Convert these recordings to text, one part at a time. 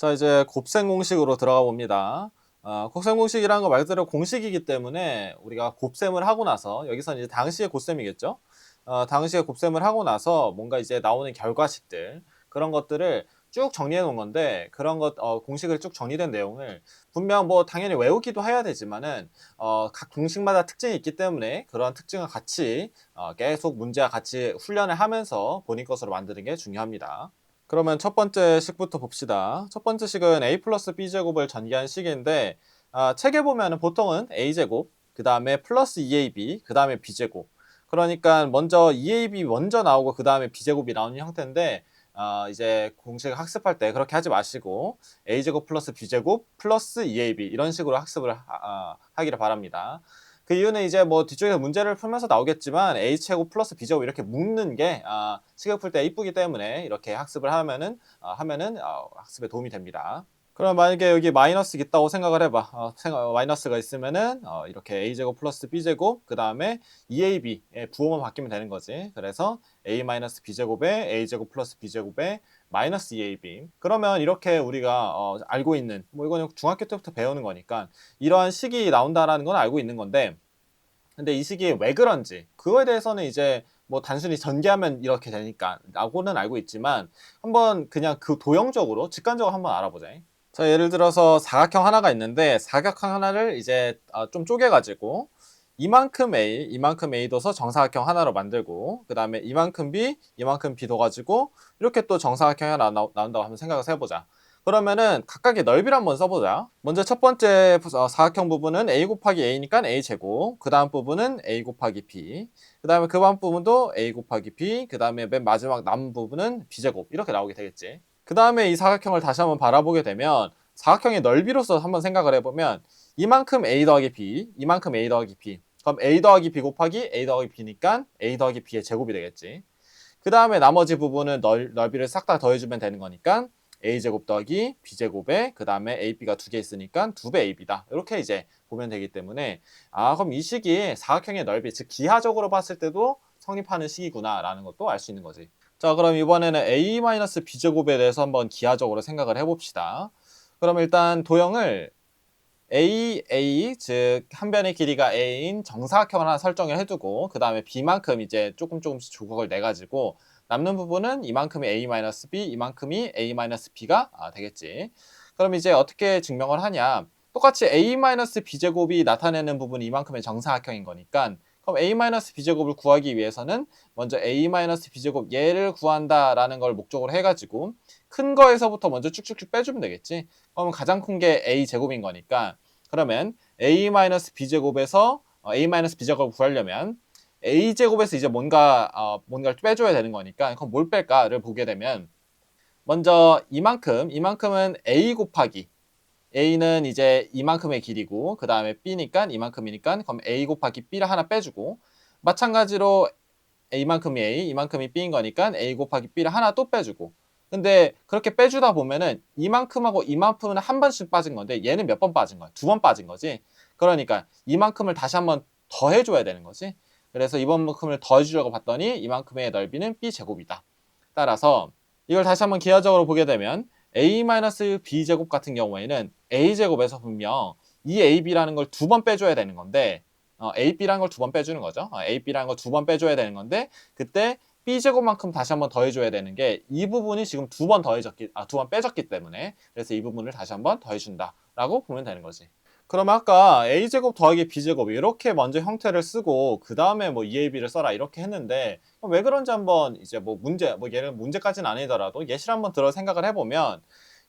자, 이제 곱셈 공식으로 들어가 봅니다. 곱셈 공식이라는 거 말 그대로 공식이기 때문에 우리가 곱셈을 하고 나서 여기서는 이제 당시의 곱셈이겠죠. 당시의 곱셈을 하고 나서 뭔가 이제 나오는 결과식들 그런 것들을 쭉 정리해 놓은 건데 그런 것 공식을 쭉 정리된 내용을 분명 뭐 당연히 외우기도 해야 되지만은 각 공식마다 특징이 있기 때문에 그런 특징을 같이 계속 문제와 같이 훈련을 하면서 본인 것으로 만드는 게 중요합니다. 그러면 첫 번째 식부터 봅시다. 첫 번째 식은 a 플러스 b제곱을 전개한 식인데 책에 보면은 보통은 a제곱, 그 다음에 플러스 2ab, 그 다음에 b제곱. 그러니까 먼저 2ab 먼저 나오고 그 다음에 b제곱이 나오는 형태인데 이제 공식 학습할 때 그렇게 하지 마시고 a제곱 플러스 b제곱 플러스 2ab 이런 식으로 학습을 하기를 바랍니다. 그 이유는 이제 뭐 뒤쪽에서 문제를 풀면서 나오겠지만 a제곱 플러스 b제곱 이렇게 묶는 게 시계 풀 때 이쁘기 때문에 이렇게 학습을 하면은 학습에 도움이 됩니다. 그럼 만약에 여기 마이너스가 있다고 생각을 해봐. 마이너스가 있으면은 이렇게 a제곱 플러스 b제곱 그 다음에 2ab의 부호만 바뀌면 되는 거지. 그래서 a 마이너스 b제곱에 a제곱 플러스 b제곱에 마이너스 2ab. 그러면 이렇게 우리가 알고 있는 뭐 이거는 중학교 때부터 배우는 거니까 이러한 식이 나온다라는 건 알고 있는 건데 근데 이 식이 왜 그런지 그거에 대해서는 이제 뭐 단순히 전개하면 이렇게 되니까 라고는 알고 있지만 한번 그냥 그 도형적으로 직관적으로 한번 알아보자. 자, 예를 들어서 사각형 하나가 있는데 사각형 하나를 이제 좀 쪼개가지고 이만큼 A 둬서 정사각형 하나로 만들고 그 다음에 이만큼 B 둬가지고 이렇게 또 정사각형이 하나 나온다고 한번 생각을 해보자. 그러면은 각각의 넓이를 한번 써보자. 먼저 첫 번째 사각형 부분은 A 곱하기 A니까 A제곱, 그 다음 부분은 A 곱하기 B, 그 다음에 그 다음 부분도 A 곱하기 B, 그 다음에 맨 마지막 남은 부분은 B제곱 이렇게 나오게 되겠지. 그 다음에 이 사각형을 다시 한번 바라보게 되면 사각형의 넓이로서 한번 생각을 해보면 이만큼 A 더하기 B, 이만큼 A 더하기 B, 그럼 A 더하기 B 곱하기 A 더하기 B니까 A 더하기 B의 제곱이 되겠지. 그 다음에 나머지 부분은 넓이를 싹 다 더해주면 되는 거니까 a제곱 더하기 b제곱에 그 다음에 ab가 두 개 있으니까 2배 ab다. 이렇게 이제 보면 되기 때문에 그럼 이 식이 사각형의 넓이, 즉 기하적으로 봤을 때도 성립하는 식이구나 라는 것도 알 수 있는 거지. 자, 그럼 이번에는 a-b제곱에 대해서 한번 기하적으로 생각을 해봅시다. 그럼 일단 도형을 A, 즉 한 변의 길이가 A인 정사각형을 하나 설정을 해두고 그 다음에 B만큼 이제 조금씩 조각을 내가지고 남는 부분은 이만큼이 A-B, 이만큼이 A-B가 되겠지. 그럼 이제 어떻게 증명을 하냐? 똑같이 A-B제곱이 나타내는 부분이 이만큼의 정사각형인 거니까 그럼 A-B제곱을 구하기 위해서는 먼저 A-B제곱 얘를 구한다라는 걸 목적으로 해가지고 큰 거에서부터 먼저 쭉쭉쭉 빼주면 되겠지. 그러면 가장 큰 게 A제곱인 거니까 그러면 A-B제곱에서 A-B제곱을 구하려면 A제곱에서 이제 뭔가를 빼줘야 되는 거니까 그럼 뭘 뺄까를 보게 되면 먼저 이만큼은 A 곱하기 A는 이제 이만큼의 길이고 그 다음에 B니까 이만큼이니까 그럼 A 곱하기 B를 하나 빼주고 마찬가지로 이만큼이 A, 이만큼이 B인 거니까 A 곱하기 B를 하나 또 빼주고 근데 그렇게 빼주다 보면은 이만큼하고 이만큼은 한 번씩 빠진 건데 얘는 몇 번 빠진 거야? 2번 빠진 거지. 그러니까 이만큼을 다시 한번 더해줘야 되는 거지. 그래서 이번만큼을 더해주려고 봤더니 이만큼의 넓이는 B제곱이다. 따라서 이걸 다시 한번 기하적으로 보게 되면 A-B제곱 같은 경우에는 A제곱에서 분명 이 AB라는 걸 2번 빼줘야 되는 건데 AB라는 걸 2번 빼주는 거죠. AB라는 걸 2번 빼줘야 되는 건데 그때 B제곱만큼 다시 한번 더해줘야 되는 게 이 부분이 지금 2번 두 번 빼졌기 때문에 그래서 이 부분을 다시 한번 더해준다 라고 보면 되는 거지. 그럼 아까 A제곱 더하기 B제곱 이렇게 먼저 형태를 쓰고 그 다음에 뭐 EAB를 써라 이렇게 했는데 왜 그런지 한번 이제 뭐 예를 문제까지는 아니더라도 예시를 한번 들어 생각을 해보면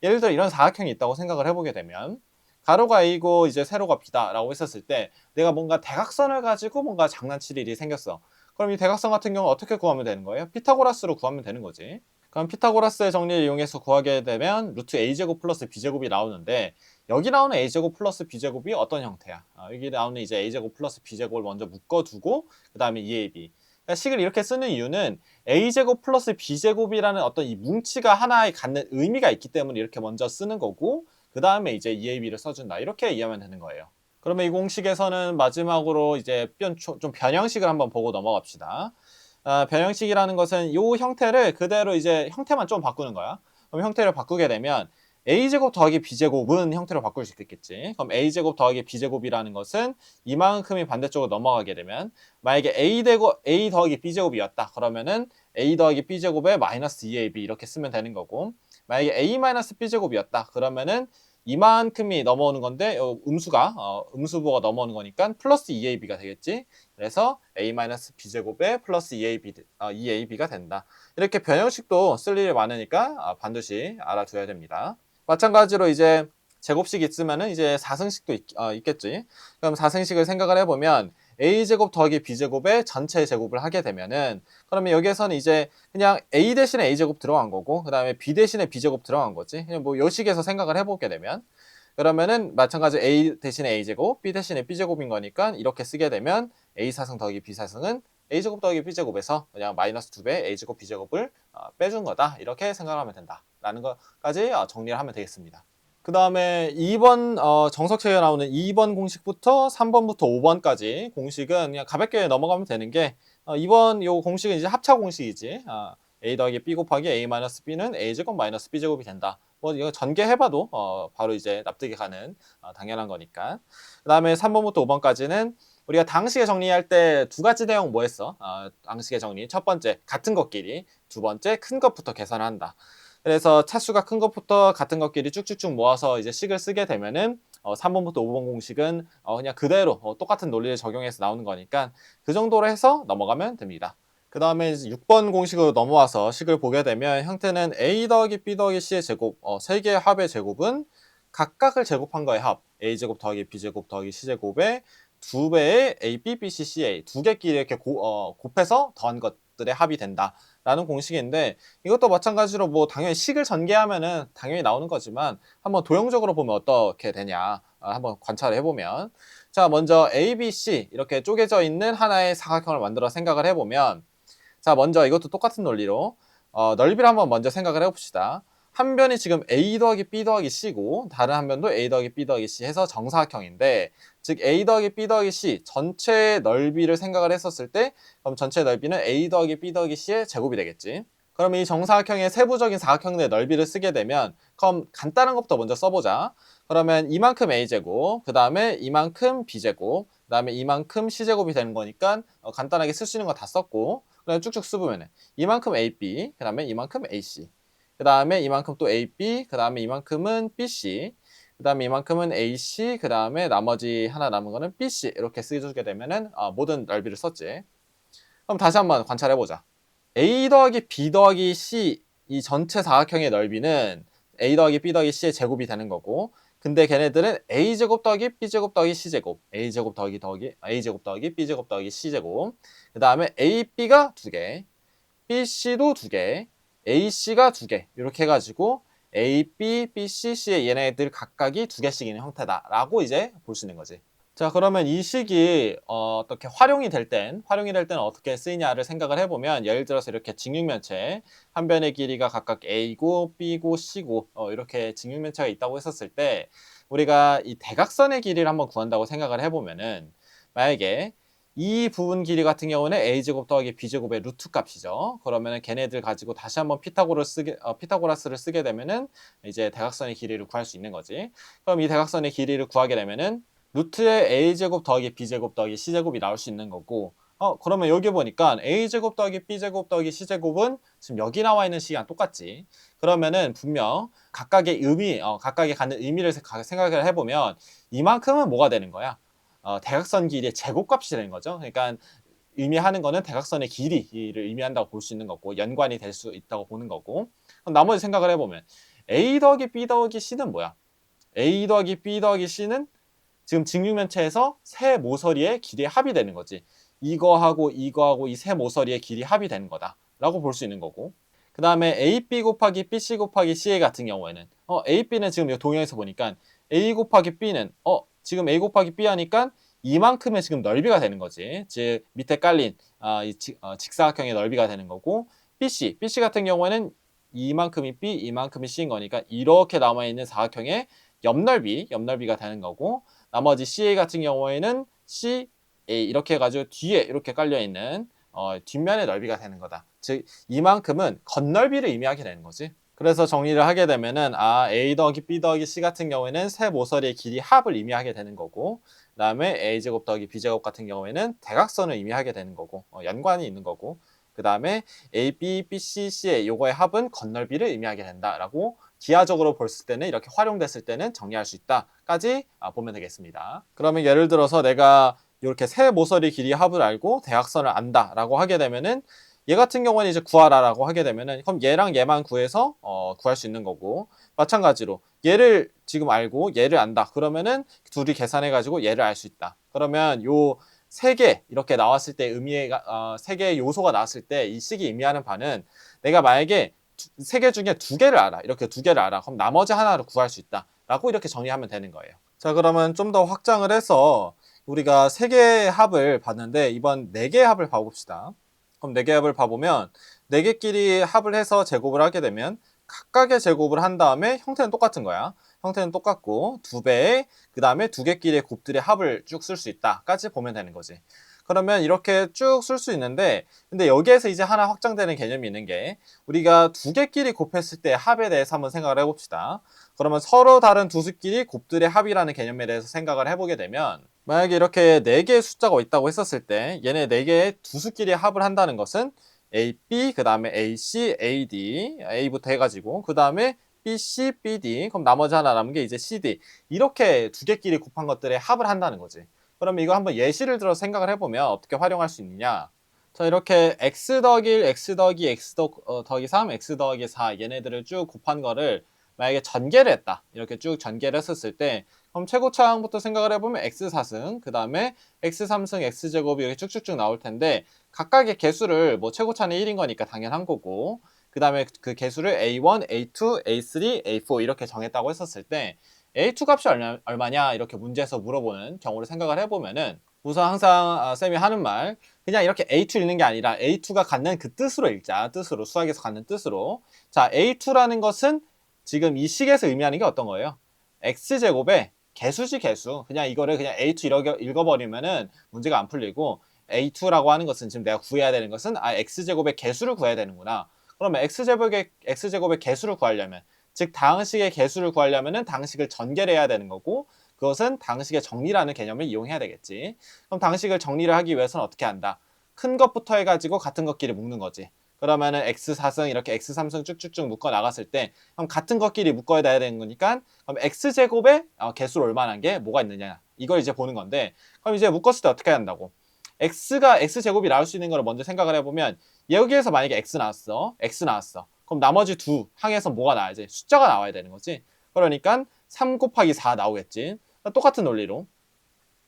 예를 들어 이런 사각형이 있다고 생각을 해보게 되면 가로가 A고 이제 세로가 B다 라고 했었을 때 내가 뭔가 대각선을 가지고 뭔가 장난칠 일이 생겼어. 그럼 이 대각선 같은 경우 어떻게 구하면 되는 거예요? 피타고라스로 구하면 되는 거지. 그럼 피타고라스의 정리를 이용해서 구하게 되면 루트 A제곱 플러스 B제곱이 나오는데 여기 나오는 A제곱 플러스 B제곱이 어떤 형태야? 여기 나오는 이제 A제곱 플러스 B제곱을 먼저 묶어두고 그 다음에 2AB 그러니까 식을 이렇게 쓰는 이유는 A제곱 플러스 B제곱이라는 어떤 이 뭉치가 하나에 갖는 의미가 있기 때문에 이렇게 먼저 쓰는 거고 그 다음에 이제 2AB를 써준다 이렇게 이해하면 되는 거예요. 그러면 이 공식에서는 마지막으로 이제 좀 변형식을 한번 보고 넘어갑시다. 변형식이라는 것은 이 형태를 그대로 이제 형태만 좀 바꾸는 거야. 그럼 형태를 바꾸게 되면 a제곱 더하기 b제곱은 형태로 바꿀 수 있겠지. 그럼 a제곱 더하기 b제곱이라는 것은 이만큼이 반대쪽으로 넘어가게 되면 만약에 a 더하기 b제곱이었다. 그러면은 a 더하기 b제곱에 마이너스 2ab 이렇게 쓰면 되는 거고, 만약에 a 마이너스 b제곱이었다. 그러면은 이만큼이 넘어오는 건데 음수부가 넘어오는 거니까 플러스 2ab가 되겠지. 그래서 a-b제곱에 플러스 2ab가 된다. 이렇게 변형식도 쓸 일이 많으니까 반드시 알아둬야 됩니다. 마찬가지로 이제 제곱식 있으면은 이제 4승식도 있겠지. 그럼 4승식을 생각을 해보면 a제곱 더하기 b제곱의 전체 제곱을 하게 되면은, 그러면 여기에서는 이제 그냥 a 대신에 a제곱 들어간 거고, 그 다음에 b 대신에 b제곱 들어간 거지. 그냥 뭐 요식에서 생각을 해보게 되면, 그러면은 마찬가지로 a 대신에 a제곱, b 대신에 b제곱인 거니까 이렇게 쓰게 되면 a4승 더하기 b4승은 a제곱 더하기 b제곱에서 그냥 마이너스 2배 a제곱 b제곱을 빼준 거다. 이렇게 생각하면 된다 라는 것까지 정리를 하면 되겠습니다. 그 다음에 2번 정석책에 나오는 2번 공식부터 3번부터 5번까지 공식은 그냥 가볍게 넘어가면 되는 게, 2번 요 공식은 이제 합차 공식이지. a 더하기 b 곱하기 a 마이너스 b는 a제곱 마이너스 b제곱이 된다. 뭐 이거 전개해봐도 바로 이제 납득이 가는 당연한 거니까. 그 다음에 3번부터 5번까지는 우리가 당식에 정리할 때 두 가지 내용 뭐 했어? 당식의 정리. 첫 번째 같은 것끼리, 두 번째 큰 것부터 계산한다. 그래서 차수가 큰 것부터 같은 것끼리 쭉쭉쭉 모아서 이제 식을 쓰게 되면은 3번부터 5번 공식은 그냥 그대로 똑같은 논리를 적용해서 나오는 거니까 그 정도로 해서 넘어가면 됩니다. 그 다음에 6번 공식으로 넘어와서 식을 보게 되면 형태는 a 더하기 b 더하기 c의 제곱, 세 개의 합의 제곱은 각각을 제곱한 거의 합, a제곱 더하기 b제곱 더하기 c제곱의 2배의 a, b, b, c, ca 두 개끼리 이렇게 곱해서 더한 것들의 합이 된다 라는 공식인데, 이것도 마찬가지로 뭐 당연히 식을 전개하면은 당연히 나오는 거지만 한번 도형적으로 보면 어떻게 되냐 한번 관찰을 해보면, 자 먼저 a, b, c 이렇게 쪼개져 있는 하나의 사각형을 만들어 생각을 해보면, 자 먼저 이것도 똑같은 논리로 넓이를 한번 먼저 생각을 해봅시다. 한 변이 지금 a 더하기 b 더하기 c고 다른 한 변도 a 더하기 b 더하기 c 해서 정사각형인데, 즉 a 더하기 b 더하기 c 전체의 넓이를 생각을 했었을 때 그럼 전체 넓이는 a 더하기 b 더하기 c의 제곱이 되겠지. 그럼 이 정사각형의 세부적인 사각형의 넓이를 쓰게 되면, 그럼 간단한 것부터 먼저 써보자. 그러면 이만큼 a제곱, 그 다음에 이만큼 b제곱, 그 다음에 이만큼 c제곱이 되는 거니까 간단하게 쓸 수 있는 거 다 썼고, 그냥 쭉쭉 쓰보면 이만큼 ab, 그 다음에 이만큼 ac, 그 다음에 이만큼 또 AB, 그 다음에 이만큼은 BC, 그 다음에 이만큼은 AC, 그 다음에 나머지 하나 남은 거는 BC 이렇게 쓰게 되면은 모든 넓이를 썼지. 그럼 다시 한번 관찰해보자. A 더하기 B 더하기 C 이 전체 사각형의 넓이는 A 더하기 B 더하기 C의 제곱이 되는 거고, 근데 걔네들은 A제곱 더하기 B제곱 더하기 C제곱, A제곱 더하기 A제곱 더하기 B제곱 더하기 C제곱, 그 다음에 AB가 2개, BC도 2개, AC가 2개 이렇게 해가지고 A, B, B, C, C의 얘네들 각각이 2개씩 있는 형태다라고 이제 볼 수 있는 거지. 자 그러면 이 식이 어떻게 활용이 될 땐 어떻게 쓰이냐를 생각을 해보면, 예를 들어서 이렇게 직육면체 한 변의 길이가 각각 A고 B고 C고 이렇게 직육면체가 있다고 했었을 때 우리가 이 대각선의 길이를 한번 구한다고 생각을 해보면은, 만약에 이 부분 길이 같은 경우는 a제곱 더하기 b제곱의 루트 값이죠. 그러면은 걔네들 가지고 다시 한번 피타고라스를 쓰게 되면은 이제 대각선의 길이를 구할 수 있는 거지. 그럼 이 대각선의 길이를 구하게 되면은 루트의 a제곱 더하기 b제곱 더하기 c제곱이 나올 수 있는 거고, 그러면 여기 보니까 a제곱 더하기 b제곱 더하기 c제곱은 지금 여기 나와 있는 식이랑 똑같지. 그러면은 분명 각각의 각각의 갖는 의미를 생각을 해보면 이만큼은 뭐가 되는 거야? 대각선 길이의 제곱값이 되는 거죠. 그러니까 의미하는 거는 대각선의 길이를 의미한다고 볼 수 있는 거고, 연관이 될 수 있다고 보는 거고. 그럼 나머지 생각을 해보면 a 더하기 b 더하기 c는 뭐야? a 더하기 b 더하기 c는 지금 직육면체에서 세 모서리의 길이의 합이 되는 거지. 이거하고 이 세 모서리의 길이 합이 되는 거다 라고 볼 수 있는 거고, 그 다음에 AB 곱하기 BC 곱하기 CA 같은 경우에는 AB는 지금 이 동영에서 보니까 A 곱하기 B는 지금 A 곱하기 B 하니까 이만큼의 지금 넓이가 되는 거지. 즉 밑에 깔린 직사각형의 넓이가 되는 거고, BC 같은 경우에는 이만큼이 B, 이만큼이 C인 거니까 이렇게 남아있는 사각형의 옆넓이가 되는 거고, 나머지 CA 같은 경우에는 CA 이렇게 해가지고 뒤에 이렇게 깔려있는 뒷면의 넓이가 되는 거다. 즉 이만큼은 겉넓이를 의미하게 되는 거지. 그래서 정리를 하게 되면은 A 더하기 B 더하기 C 같은 경우에는 세 모서리의 길이 합을 의미하게 되는 거고, 그다음에 A제곱 더하기 B제곱 같은 경우에는 대각선을 의미하게 되는 거고, 연관이 있는 거고, 그다음에 AB, BC, C의 요거의 합은 건널비를 의미하게 된다라고 기하적으로 볼 때는 이렇게 활용됐을 때는 정리할 수 있다까지 보면 되겠습니다. 그러면 예를 들어서 내가 이렇게 세 모서리 길이 합을 알고 대각선을 안다라고 하게 되면은 얘 같은 경우는 이제 구하라라고 하게 되면은 그럼 얘랑 얘만 구해서 구할 수 있는 거고, 마찬가지로 얘를 지금 알고 얘를 안다 그러면은 둘이 계산해 가지고 얘를 알 수 있다. 그러면 요 세 개 이렇게 나왔을 때 세 개의 요소가 나왔을 때 이 식이 의미하는 바는 내가 만약에 세 개 중에 두 개를 알아, 이렇게 두 개를 알아, 그럼 나머지 하나를 구할 수 있다 라고 이렇게 정리하면 되는 거예요. 자, 그러면 좀 더 확장을 해서 우리가 세 개의 합을 봤는데 이번 네 개의 합을 봐봅시다. 그럼 네 개의 합을 봐보면 네 개끼리 합을 해서 제곱을 하게 되면 각각의 제곱을 한 다음에 형태는 똑같은 거야. 형태는 똑같고 두 배의 그 다음에 두 개끼리의 곱들의 합을 쭉 쓸 수 있다까지 보면 되는 거지. 그러면 이렇게 쭉 쓸 수 있는데, 근데 여기에서 이제 하나 확장되는 개념이 있는 게, 우리가 두 개끼리 곱했을 때 합에 대해서 한번 생각을 해봅시다. 그러면 서로 다른 두 수끼리 곱들의 합이라는 개념에 대해서 생각을 해보게 되면, 만약에 이렇게 네 개의 숫자가 있다고 했었을 때 얘네 네 개의 두 수끼리 합을 한다는 것은 A, B, 그 다음에 A, C, A, D, A부터 해가지고 그 다음에 B, C, B, D, 그럼 나머지 하나 남은 게 이제 C, D, 이렇게 두 개끼리 곱한 것들의 합을 한다는 거지. 그러면 이거 한번 예시를 들어서 생각을 해보면 어떻게 활용할 수 있느냐. 자, 이렇게 x 더하기 1, x 더하기 x 더하기 3, x 더하기 4 얘네들을 쭉 곱한 거를 만약에 전개를 했다, 이렇게 쭉 전개를 했었을 때 그럼 최고차항부터 생각을 해보면 x4승, 그 다음에 x3승, x제곱이 이렇게 쭉쭉쭉 나올 텐데 각각의 개수를 뭐 최고차는 1인 거니까 당연한 거고, 그 다음에 그 개수를 A1, A2, A3, A4 이렇게 정했다고 했었을 때 A2 값이 얼마냐 이렇게 문제에서 물어보는 경우를 생각을 해보면은 우선 항상 쌤이 하는 말, 그냥 이렇게 A2 읽는 게 아니라 A2가 갖는 그 뜻으로 읽자. 뜻으로, 수학에서 갖는 뜻으로. 자, A2라는 것은 지금 이 식에서 의미하는 게 어떤 거예요? X제곱의 개수지 개수. 그냥 이거를 그냥 A2 읽어버리면은 문제가 안 풀리고, A2라고 하는 것은 지금 내가 구해야 되는 것은 X제곱의 개수를 구해야 되는구나. 그러면 X제곱의 개수를 구하려면, 즉 다항식의 개수를 구하려면은 다항식을 전개를 해야 되는 거고, 그것은 다항식의 정리라는 개념을 이용해야 되겠지. 그럼 다항식을 정리를 하기 위해서는 어떻게 한다? 큰 것부터 해가지고 같은 것끼리 묶는 거지. 그러면은 x4승 이렇게 x3승 쭉쭉쭉 묶어 나갔을 때 그럼 같은 것끼리 묶어야 되는 거니까, 그럼 x제곱의 개수로 얼마나 게 뭐가 있느냐 이걸 이제 보는 건데, 그럼 이제 묶었을 때 어떻게 한다고? x가 x제곱이 나올 수 있는 걸 먼저 생각을 해보면, 여기에서 만약에 x 나왔어. 그럼 나머지 두 항에서 뭐가 나와야지? 숫자가 나와야 되는 거지. 그러니까 3 곱하기 4 나오겠지. 똑같은 논리로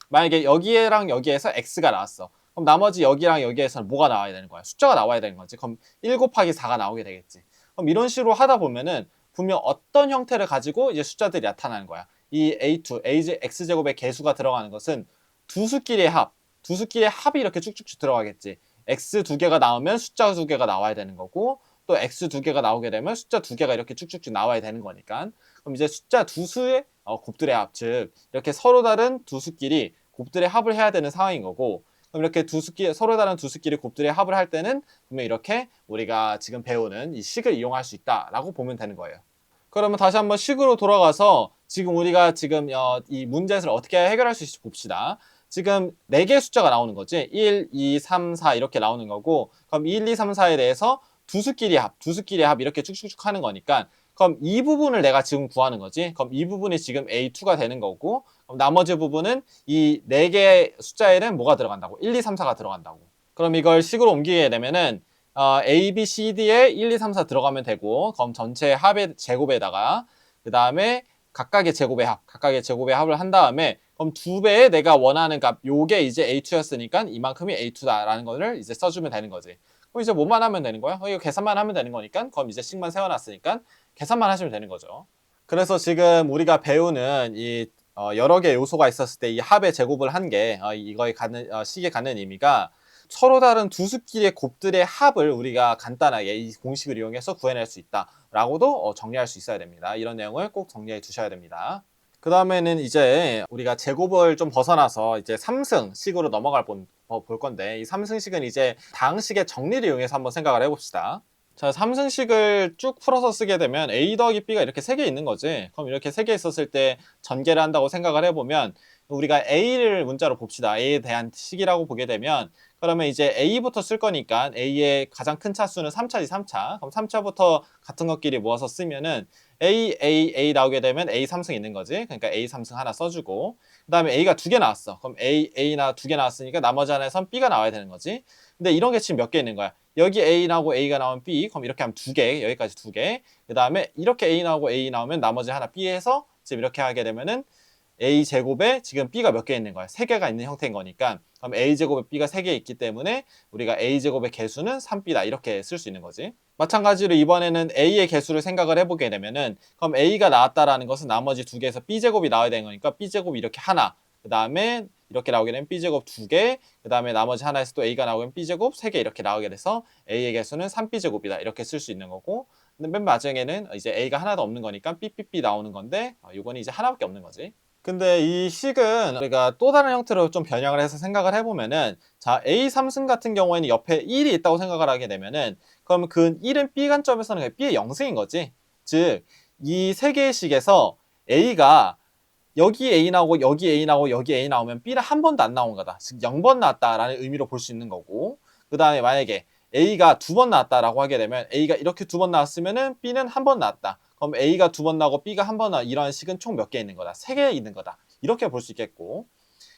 만약에 여기랑 여기에서 x가 나왔어. 그럼 나머지 여기랑 여기에서는 뭐가 나와야 되는 거야? 숫자가 나와야 되는 거지. 그럼 1 곱하기 4가 나오게 되겠지. 그럼 이런 식으로 하다 보면은 분명 어떤 형태를 가지고 이제 숫자들이 나타나는 거야. 이 A2, X제곱의 개수가 들어가는 것은 두 수끼리의 합이 이렇게 쭉쭉쭉 들어가겠지. X 두 개가 나오면 숫자 두 개가 나와야 되는 거고, 또 X 두 개가 나오게 되면 숫자 두 개가 이렇게 쭉쭉쭉 나와야 되는 거니까. 그럼 이제 숫자 두 수의 곱들의 합, 즉 이렇게 서로 다른 두 수끼리 곱들의 합을 해야 되는 상황인 거고, 그럼 이렇게 서로 다른 두 수끼리 곱들의 합을 할 때는 분명 이렇게 우리가 지금 배우는 이 식을 이용할 수 있다라고 보면 되는 거예요. 그러면 다시 한번 식으로 돌아가서 지금 우리가 지금 이 문제를 어떻게 해결할 수 있을지 봅시다. 지금 4개의 숫자가 나오는 거지. 1, 2, 3, 4 이렇게 나오는 거고, 그럼 1, 2, 3, 4에 대해서 두 수끼리 합 이렇게 쭉쭉쭉 하는 거니까, 그럼 이 부분을 내가 지금 구하는 거지. 그럼 이 부분이 지금 A2가 되는 거고, 그럼 나머지 부분은 이 4개의 숫자에는 뭐가 들어간다고? 1, 2, 3, 4가 들어간다고. 그럼 이걸 식으로 옮기게 되면은 A, B, C, D에 1, 2, 3, 4 들어가면 되고, 그럼 전체 합의 제곱에다가 그 다음에 각각의 제곱의 합을 한 다음에, 그럼 두 배에 내가 원하는 값, 요게 이제 A2였으니까 이만큼이 A2다라는 거를 이제 써주면 되는 거지. 그럼 이제 뭐만 하면 되는 거야? 이거 계산만 하면 되는 거니까, 그럼 이제 식만 세워놨으니까 계산만 하시면 되는 거죠. 그래서 지금 우리가 배우는 이 여러 개의 요소가 있었을 때 이 합의 제곱을 한 게 이거에 갖는 식에 갖는 의미가, 서로 다른 두 수끼리의 곱들의 합을 우리가 간단하게 이 공식을 이용해서 구해낼 수 있다라고도 정리할 수 있어야 됩니다. 이런 내용을 꼭 정리해 두셔야 됩니다. 그 다음에는 이제 우리가 제곱을 좀 벗어나서 이제 3승식으로 넘어갈 볼 건데, 이 3승식은 이제 다항식의 정리를 이용해서 한번 생각을 해봅시다. 자, 삼승식을 쭉 풀어서 쓰게 되면 a 더하기 b가 이렇게 3개 있는 거지. 그럼 이렇게 3개 있었을 때 전개를 한다고 생각을 해보면 우리가 a를 문자로 봅시다. a에 대한 식이라고 보게 되면 그러면 이제 a부터 쓸 거니까 a의 가장 큰 차수는 3차지 3차. 그럼 3차부터 같은 것끼리 모아서 쓰면은 a 나오게 되면 a 삼승 있는 거지. 그러니까 a 삼승 하나 써주고 그 다음에 a가 2개 나왔어. 그럼 a나 2개 나왔으니까 나머지 하나에선 b가 나와야 되는 거지. 근데 이런 게 지금 몇 개 있는 거야? 여기 A 나오고 A가 나오면 B, 그럼 이렇게 하면 2개, 여기까지 2개. 그 다음에 이렇게 A 나오고 A 나오면 나머지 하나 B 해서 지금 이렇게 하게 되면은 A 제곱에 지금 B가 몇 개 있는 거야? 3개가 있는 형태인 거니까. 그럼 A 제곱에 B가 3개 있기 때문에 우리가 A 제곱의 개수는 3B다. 이렇게 쓸 수 있는 거지. 마찬가지로 이번에는 A의 개수를 생각을 해보게 되면은 그럼 A가 나왔다라는 것은 나머지 2개에서 B 제곱이 나와야 되는 거니까 B 제곱이 이렇게 하나. 그 다음에 이렇게 나오게 되면 B제곱 2개, 그 다음에 나머지 하나에서 또 A가 나오면 B제곱 3개 이렇게 나오게 돼서 A의 개수는 3B제곱이다. 이렇게 쓸 수 있는 거고, 근데 맨 마지막에는 이제 A가 하나도 없는 거니까 Bbb 나오는 건데, 이거는 이제 하나밖에 없는 거지. 근데 이 식은 우리가 또 다른 형태로 좀 변형을 해서 생각을 해보면은, 자, A 삼승 같은 경우에는 옆에 1이 있다고 생각을 하게 되면은, 그럼 그 1은 B 관점에서는 B의 영승인 거지. 즉, 이 세 개의 식에서 A가 여기 A 나오고 여기 A 나오고 여기 A 나오면 B는 한 번도 안 나온 거다. 즉 0번 나왔다라는 의미로 볼 수 있는 거고, 그 다음에 만약에 A가 2번 나왔다라고 하게 되면 A가 이렇게 2번 나왔으면은 B는 한 번 나왔다. 그럼 A가 2번 나오고 B가 한 번 나와. 이러한 식은 총 몇 개 있는 거다? 3개 있는 거다. 이렇게 볼 수 있겠고,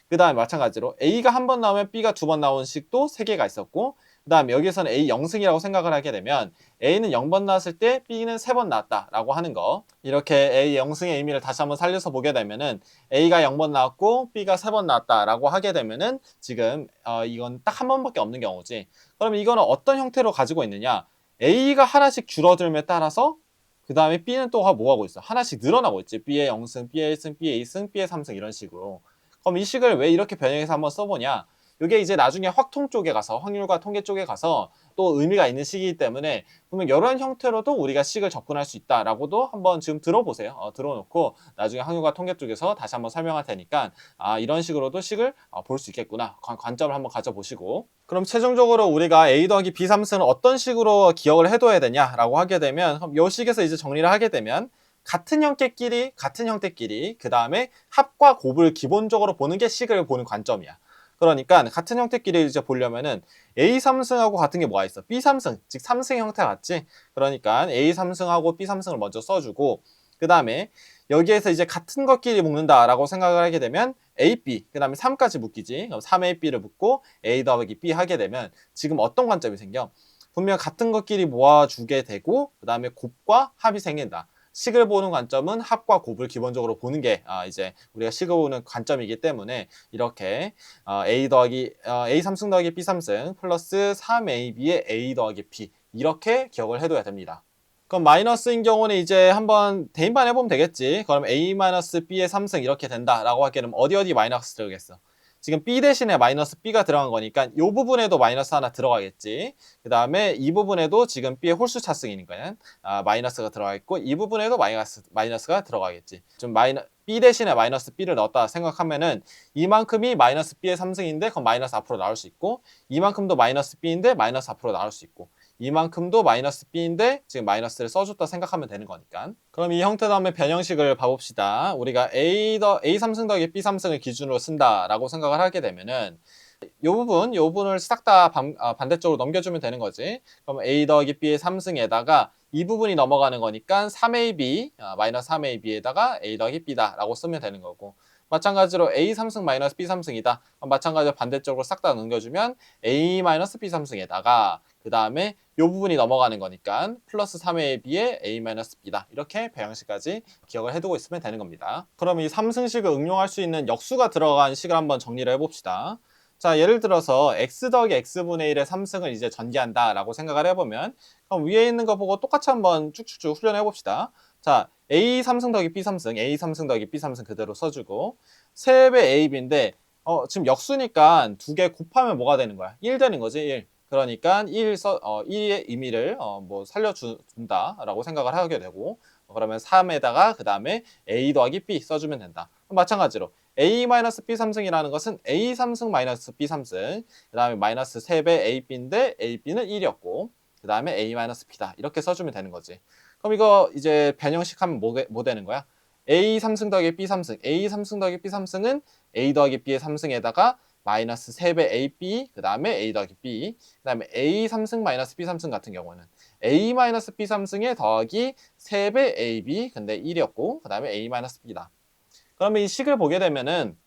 그 다음에 마찬가지로 A가 한 번 나오면 B가 2번 나온 식도 3개가 있었고, 그 다음에 여기서는 A 영승이라고 생각을 하게 되면 A는 0번 나왔을 때 B는 3번 나왔다라고 하는 거, 이렇게 A 영승의 의미를 다시 한번 살려서 보게 되면은 A가 0번 나왔고 B가 3번 나왔다라고 하게 되면은 지금 이건 딱 한 번밖에 없는 경우지. 그럼 이거는 어떤 형태로 가지고 있느냐? A가 하나씩 줄어들음에 따라서 그 다음에 B는 또 뭐 하고 있어? 하나씩 늘어나고 있지. B의 영승, B의 1승, B의 2승, B의 3승 이런 식으로. 그럼 이 식을 왜 이렇게 변형해서 한번 써보냐? 이게 이제 나중에 확통 쪽에 가서, 확률과 통계 쪽에 가서 또 의미가 있는 식이기 때문에 보면 이런 형태로도 우리가 식을 접근할 수 있다라고도 한번 지금 들어보세요. 들어놓고 나중에 확률과 통계 쪽에서 다시 한번 설명할 테니까 이런 식으로도 식을 볼 수 있겠구나. 관점을 한번 가져보시고, 그럼 최종적으로 우리가 A 더하기 B 삼승은 어떤 식으로 기억을 해둬야 되냐라고 하게 되면, 그럼 이 식에서 이제 정리를 하게 되면 같은 형태끼리 그 다음에 합과 곱을 기본적으로 보는 게 식을 보는 관점이야. 그러니까 같은 형태끼리 이제 보려면은 A 삼승하고 같은 게 뭐가 있어? B 삼승, 즉 삼승의 형태가 같지? 그러니까 A 삼승하고 B 삼승을 먼저 써주고, 그 다음에 여기에서 이제 같은 것끼리 묶는다라고 생각을 하게 되면 AB, 그 다음에 3까지 묶이지. 그럼 3AB를 묶고 A 더하기 B 하게 되면 지금 어떤 관점이 생겨? 분명 같은 것끼리 모아주게 되고, 그 다음에 곱과 합이 생긴다. 식을 보는 관점은 합과 곱을 기본적으로 보는 게 이제 우리가 식을 보는 관점이기 때문에 이렇게 A 삼승 더하기 B 삼승 플러스 3AB의 A 더하기 B 이렇게 기억을 해둬야 됩니다. 그럼 마이너스인 경우는 이제 한번 대입만 해보면 되겠지. 그럼 A-B의 3승 이렇게 된다라고 하게 되면 어디 마이너스 들어가겠어? 지금 B 대신에 마이너스 B가 들어간 거니까 이 부분에도 마이너스 하나 들어가겠지. 그 다음에 이 부분에도 지금 B의 홀수 차승이니까 마이너스가 들어가 있고, 이 부분에도 마이너스가 들어가겠지. 좀 B 대신에 마이너스 B를 넣었다 생각하면은 이만큼이 마이너스 B의 3승인데 그럼 마이너스 앞으로 나올 수 있고, 이만큼도 마이너스 B인데 마이너스 앞으로 나올 수 있고, 이만큼도 마이너스 B인데 지금 마이너스를 써줬다 생각하면 되는 거니까. 그럼 이 형태 다음에 변형식을 봐봅시다. 우리가 A 삼승 더하기 B 삼승을 기준으로 쓴다라고 생각을 하게 되면은 이 부분을 싹 다 반대쪽으로 넘겨주면 되는 거지. 그럼 A 더하기 B의 3승에다가 이 부분이 넘어가는 거니까 3AB, 마이너스 3AB에다가 A 더하기 B다 라고 쓰면 되는 거고, 마찬가지로 A 3승 마이너스 B 3승이다. 마찬가지로 반대쪽으로 싹 다 넘겨주면 A 마이너스 B 3승에다가 그 다음에 이 부분이 넘어가는 거니까 플러스 3AB에 A-B다. 이렇게 배양식까지 기억을 해두고 있으면 되는 겁니다. 그럼 이 3승식을 응용할 수 있는 역수가 들어간 식을 한번 정리를 해봅시다. 자, 예를 들어서 x 더하기 x분의 1의 3승을 이제 전개한다 라고 생각을 해보면, 그럼 위에 있는 거 보고 똑같이 한번 쭉쭉쭉 훈련해 봅시다. 자, A 3승 더하기 B 3승, A 3승 더하기 B 3승 그대로 써주고, 3배 AB인데 지금 역수니까 두 개 곱하면 뭐가 되는 거야? 1 되는 거지, 1. 그러니까 1의 의미를 뭐 살려준다라고 생각을 하게 되고, 그러면 3에다가 그 다음에 A 더하기 B 써주면 된다. 마찬가지로 A-B 삼승이라는 것은 A 삼승 마이너스 B 삼승, 그 다음에 마이너스 3배 AB인데 AB는 1이었고, 그 그 다음에 A-B다. 이렇게 써주면 되는 거지. 그럼 이거 이제 변형식 하면 뭐 되는 거야? A 3승 더하기 B 3승. A 3승 더하기 B 3승은 A 더하기 B의 3승에다가 마이너스 3배 AB, 그 다음에 A 더하기 B, 그 다음에 A 3승 마이너스 B 3승 같은 경우는 A 마이너스 B 3승에 더하기 3배 AB, 근데 1이었고, 그 다음에 A 마이너스 B다. 그러면 이 식을 보게 되면은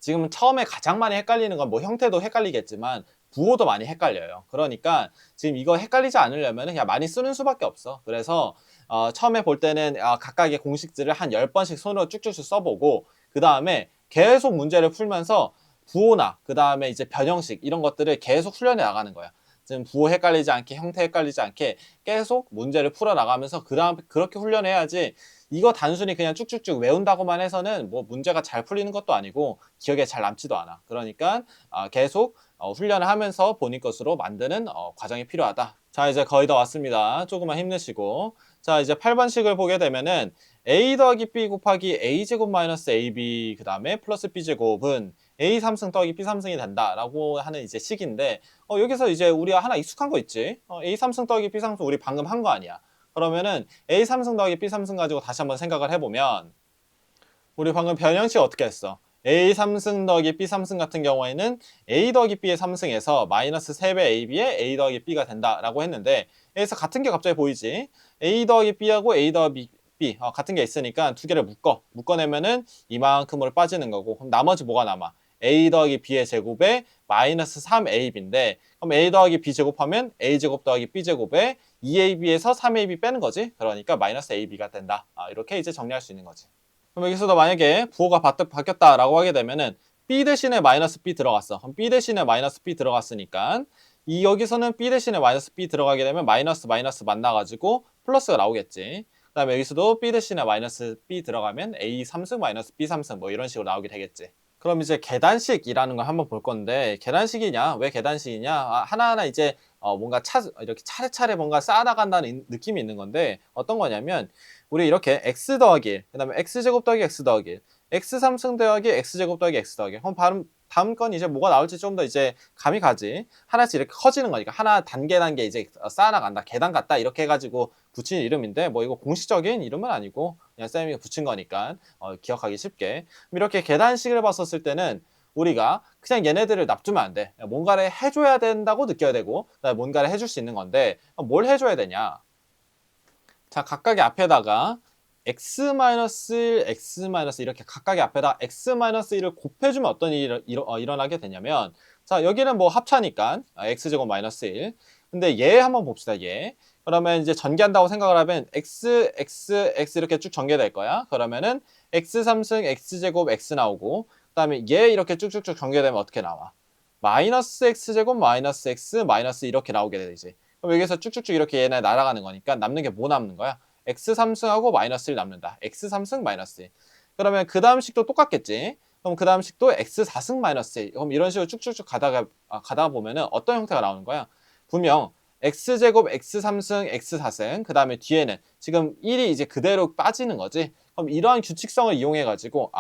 지금 처음에 가장 많이 헷갈리는 건 뭐 형태도 헷갈리겠지만 부호도 많이 헷갈려요. 그러니까 지금 이거 헷갈리지 않으려면 그냥 많이 쓰는 수밖에 없어. 그래서 처음에 볼 때는 각각의 공식들을 한 10번씩 손으로 쭉쭉쭉 써보고 그 다음에 계속 문제를 풀면서 부호나 그 다음에 이제 변형식 이런 것들을 계속 훈련해 나가는 거야. 지금 부호 헷갈리지 않게 형태 헷갈리지 않게 계속 문제를 풀어 나가면서 그 다음 그렇게 훈련해야지 이거 단순히 그냥 쭉쭉쭉 외운다고만 해서는 뭐 문제가 잘 풀리는 것도 아니고 기억에 잘 남지도 않아. 그러니까 계속 훈련을 하면서 본인 것으로 만드는 과정이 필요하다. 자, 이제 거의 다 왔습니다. 조금만 힘내시고. 자, 이제 8번식을 보게 되면은 a 더하기 b 곱하기 a제곱 마이너스 ab 그 다음에 플러스 b제곱은 a 3승 더하기 b 3승이 된다라고 하는 이제 식인데 여기서 이제 우리가 하나 익숙한 거 있지. a 3승 더하기 b 3승 우리 방금 한 거 아니야. 그러면은 a 3승 더하기 b 3승 가지고 다시 한번 생각을 해보면 우리 방금 변형식 어떻게 했어? a 3승 더하기 b 3승 같은 경우에는 a 더하기 b의 3승에서 마이너스 3배 ab에 a 더하기 b가 된다라고 했는데 여기서 같은 게 갑자기 보이지? a 더하기 b하고 a 더하기 b 같은 게 있으니까 두 개를 묶어내면은 이만큼으로 빠지는 거고 그럼 나머지 뭐가 남아? a 더하기 b의 제곱에 마이너스 3ab인데 그럼 a 더하기 b 제곱하면 a제곱 더하기 b제곱에 2ab에서 3ab 빼는 거지. 그러니까 마이너스 ab가 된다. 이렇게 이제 정리할 수 있는 거지. 그럼 여기서도 만약에 부호가 바뀌었다라고 하게 되면은 b 대신에 마이너스 b 들어갔어. 그럼 b 대신에 마이너스 b 들어갔으니까 여기서는 b 대신에 마이너스 b 들어가게 되면 마이너스 만나가지고 플러스가 나오겠지. 그 다음에 여기서도 b 대신에 마이너스 b 들어가면 a 3승 마이너스 b 3승 뭐 이런 식으로 나오게 되겠지. 그럼 이제 계단식이라는 걸 한번 볼 건데 계단식이냐? 왜 계단식이냐? 하나하나 이제 뭔가 이렇게 차례차례 뭔가 쌓아나간다는 느낌이 있는 건데 어떤 거냐면 우리 이렇게 x 더하기 1, 그 다음에 x제곱 더하기 x 더하기 1, x 3승 더하기 x제곱 더하기 x 더하기 1. 그럼 다음 건 이제 뭐가 나올지 좀 더 이제 감이 가지. 하나씩 이렇게 커지는 거니까 하나 단계 이제 쌓아나간다. 계단 같다. 이렇게 해가지고 붙인 이름인데 뭐 이거 공식적인 이름은 아니고 그냥 쌤이 붙인 거니까 기억하기 쉽게. 이렇게 계단식을 봤었을 때는 우리가 그냥 얘네들을 납두면 안 돼. 뭔가를 해줘야 된다고 느껴야 되고 뭔가를 해줄 수 있는 건데 뭘 해줘야 되냐. 자, 각각의 앞에다가 x-1, x- 이렇게 각각의 앞에다 x-1을 곱해주면 어떤 일이 일어나게 되냐면 자, 여기는 뭐 합차니까 x제곱 마이너스 1. 근데 얘 한번 봅시다, 얘. 그러면 이제 전개한다고 생각을 하면 x 이렇게 쭉 전개될 거야. 그러면은 x3승 x제곱 x 나오고 그 다음에 얘 이렇게 쭉쭉쭉 전개되면 어떻게 나와? 마이너스 x제곱 마이너스 x 마이너스 이렇게 나오게 되지. 그럼 여기서 쭉쭉쭉 이렇게 얘네 날아가는 거니까 남는 게 뭐 남는 거야? x 3승하고 마이너스 1 남는다. x 3승 마이너스 1. 그러면 그 다음 식도 똑같겠지? 그럼 그 다음 식도 x 4승 마이너스 1. 그럼 이런 식으로 쭉쭉쭉 가다가 보면은 어떤 형태가 나오는 거야? 분명 x제곱 x 3승 x 4승 그 다음에 뒤에는 지금 1이 이제 그대로 빠지는 거지. 그럼 이러한 규칙성을 이용해 가지고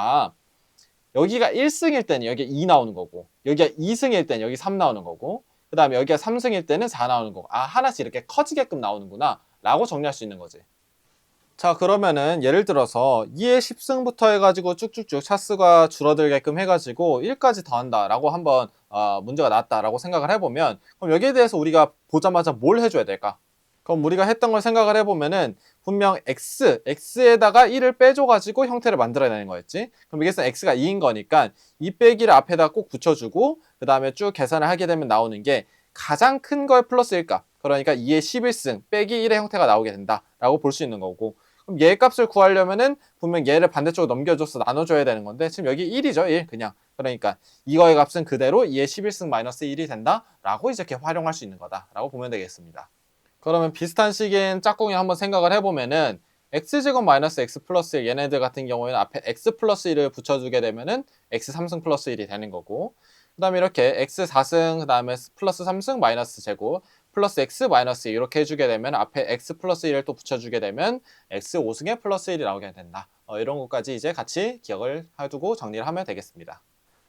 여기가 1승일 때는 여기 2 나오는 거고 여기가 2승일 때는 여기 3 나오는 거고 그 다음에 여기가 3승일 때는 4 나오는 거고 하나씩 이렇게 커지게끔 나오는구나 라고 정리할 수 있는 거지. 자, 그러면은 예를 들어서 2의 10승부터 해가지고 쭉쭉쭉 차수가 줄어들게끔 해가지고 1까지 더한다 라고 한번 문제가 나왔다 라고 생각을 해보면 그럼 여기에 대해서 우리가 보자마자 뭘 해줘야 될까? 그럼 우리가 했던 걸 생각을 해보면은 분명 x에다가 1을 빼줘가지고 형태를 만들어내는 거였지. 그럼 여기서 x가 2인 거니까 2 빼기를 앞에다 꼭 붙여주고 그 다음에 쭉 계산을 하게 되면 나오는 게 가장 큰 거의 플러스 1값. 그러니까 2의 11승 빼기 1의 형태가 나오게 된다라고 볼 수 있는 거고 그럼 얘 값을 구하려면은 분명 얘를 반대쪽으로 넘겨줘서 나눠줘야 되는 건데 지금 여기 1이죠 1 그냥 그러니까 이거의 값은 그대로 2의 11승 마이너스 1이 된다라고 이렇게 활용할 수 있는 거다라고 보면 되겠습니다. 그러면 비슷한 식인 짝꿍이 한번 생각을 해보면은 x제곱 마이너스 x 플러스 1 얘네들 같은 경우에는 앞에 x 플러스 1을 붙여주게 되면은 x 3승 플러스 1이 되는 거고 그 다음에 이렇게 x 4승 그 다음에 플러스 3승 마이너스 제곱 플러스 x 마이너스 1 이렇게 해주게 되면 앞에 x 플러스 1을 또 붙여주게 되면 x 5승에 플러스 1이 나오게 된다. 이런 것까지 이제 같이 기억을 해두고 정리를 하면 되겠습니다.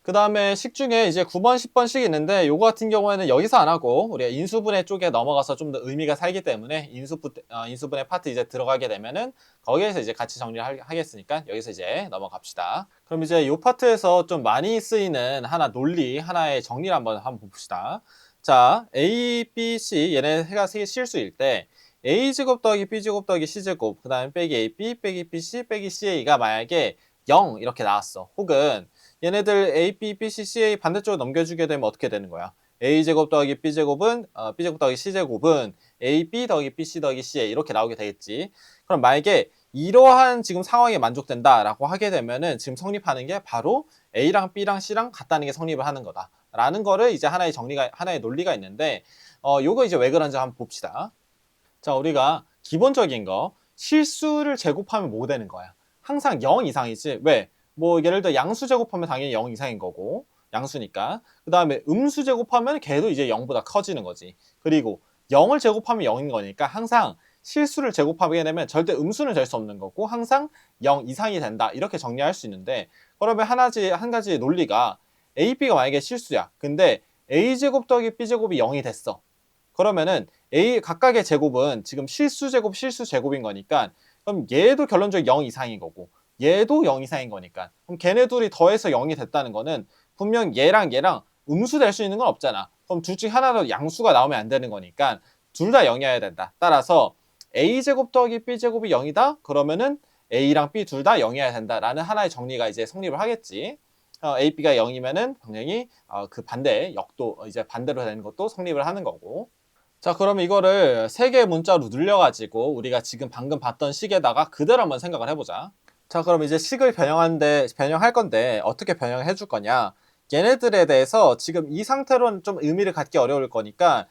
그 다음에 식 중에 이제 9번, 10번 씩 있는데 요거 같은 경우에는 여기서 안 하고 우리가 인수분해 쪽에 넘어가서 좀 더 의미가 살기 때문에 인수분해 파트 이제 들어가게 되면은 거기에서 이제 같이 정리를 하겠으니까 여기서 이제 넘어갑시다. 그럼 이제 요 파트에서 좀 많이 쓰이는 하나 논리, 하나의 정리를 한번 봅시다. 자, A, B, C 얘네가 세 개 실수일 때 A제곱 더하기 B제곱 더하기 C제곱 그 다음에 빼기 AB 빼기 BC 빼기 CA가 만약에 0 이렇게 나왔어. 혹은 얘네들 A, B, B, C, CA 반대쪽으로 넘겨주게 되면 어떻게 되는 거야? A제곱 더하기 B제곱은 B제곱 더하기 C제곱은 AB 더하기 BC 더하기 CA 이렇게 나오게 되겠지. 그럼 만약에 이러한 지금 상황이 만족된다라고 하게 되면은 지금 성립하는 게 바로 A랑 B랑 C랑 같다는 게 성립을 하는 거다. 라는 거를 이제 하나의 논리가 있는데, 요거 이제 왜 그런지 한번 봅시다. 자, 우리가 기본적인 거, 실수를 제곱하면 뭐 되는 거야? 항상 0 이상이지. 왜? 뭐 예를 들어 양수 제곱하면 당연히 0 이상인 거고, 양수니까. 그 다음에 음수 제곱하면 걔도 이제 0보다 커지는 거지. 그리고 0을 제곱하면 0인 거니까 항상 실수를 제곱하게 되면 절대 음수는 될 수 없는 거고 항상 0 이상이 된다. 이렇게 정리할 수 있는데, 그러면 한 가지 논리가 A, B가 만약에 실수야. 근데 A제곱 더하기 B제곱이 0이 됐어. 그러면은 A 각각의 제곱은 지금 실수 제곱인 거니까 그럼 얘도 결론적으로 0 이상인 거고 얘도 0 이상인 거니까 그럼 걔네 둘이 더해서 0이 됐다는 거는 분명 얘랑 음수 될 수 있는 건 없잖아. 그럼 둘 중 하나라도 양수가 나오면 안 되는 거니까 둘 다 0이어야 된다. 따라서 A제곱 더하기 B제곱이 0이다? 그러면은 A랑 B 둘 다 0이어야 된다라는 하나의 정리가 이제 성립을 하겠지. A, B가 0이면은 당연히 그 반대 역도 이제 반대로 되는 것도 성립을 하는 거고. 자, 그럼 이거를 세 개의 문자로 늘려가지고 우리가 지금 방금 봤던 식에다가 그대로 한번 생각을 해보자. 자, 그럼 이제 식을 변형할 건데 어떻게 변형을 해줄 거냐? 얘네들에 대해서 지금 이 상태로는 좀 의미를 갖기 어려울 거니까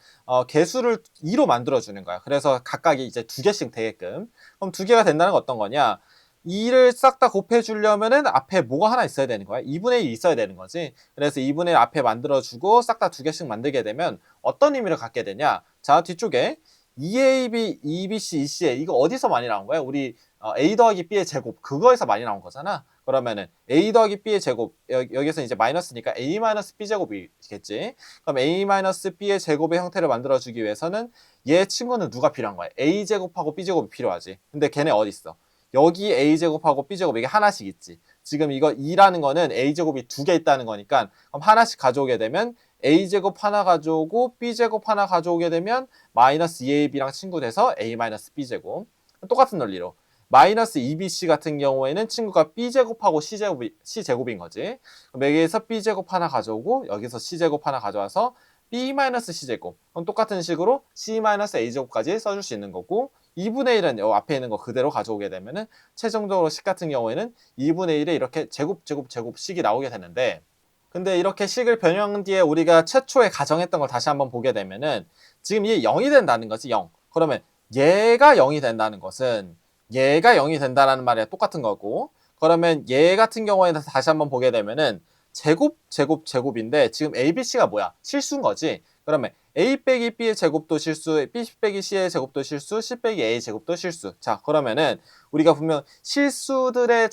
개수를 2로 만들어주는 거야. 그래서 각각이 이제 2개씩 되게끔. 그럼 2개가 된다는 건 어떤 거냐? 2를 싹 다 곱해주려면은 앞에 뭐가 하나 있어야 되는 거야. 2분의 1이 있어야 되는 거지. 그래서 2분의 1 앞에 만들어주고 싹 다 2개씩 만들게 되면 어떤 의미를 갖게 되냐? 자, 뒤쪽에 2AB, 2BC, 2CA 이거 어디서 많이 나온 거야? 우리 A 더하기 B의 제곱 그거에서 많이 나온 거잖아. 그러면은 A 더하기 B의 제곱 여기서 이제 마이너스니까 A 마이너스 B 제곱이겠지. 그럼 A 마이너스 B의 제곱의 형태를 만들어주기 위해서는 얘 친구는 누가 필요한 거야? A 제곱하고 B 제곱이 필요하지. 근데 걔네 어디 있어? 여기 A제곱하고 B제곱 이게 하나씩 있지. 지금 이거 2라는 거는 A제곱이 2개 있다는 거니까 그럼 하나씩 가져오게 되면 A제곱 하나 가져오고 B제곱 하나 가져오게 되면 마이너스 2AB랑 친구 돼서 A 마이너스 B제곱. 똑같은 논리로 마이너스 2BC 같은 경우에는 친구가 B제곱하고 C제곱인 거지. 그럼 여기에서 B제곱 하나 가져오고 여기서 C제곱 하나 가져와서 B 마이너스 C제곱. 그럼 똑같은 식으로 C 마이너스 A제곱까지 써줄 수 있는 거고 2분의 1은 요 앞에 있는 거 그대로 가져오게 되면은 최종적으로 식 같은 경우에는 2분의 1에 이렇게 제곱식이 나오게 되는데 근데 이렇게 식을 변형한 뒤에 우리가 최초에 가정했던 걸 다시 한번 보게 되면은 지금 이게 0이 된다는 거지 0. 그러면 얘가 0이 된다는 것은 얘가 0이 된다는 말이야 똑같은 거고 그러면 얘 같은 경우에는 다시 한번 보게 되면은 제곱인데 지금 ABC가 뭐야? 실수인 거지. 그러면 A 빼기 B의 제곱도 실수, B 빼기 C의 제곱도 실수, C 빼기 A의 제곱도 실수. 자, 그러면은 우리가 분명 실수들의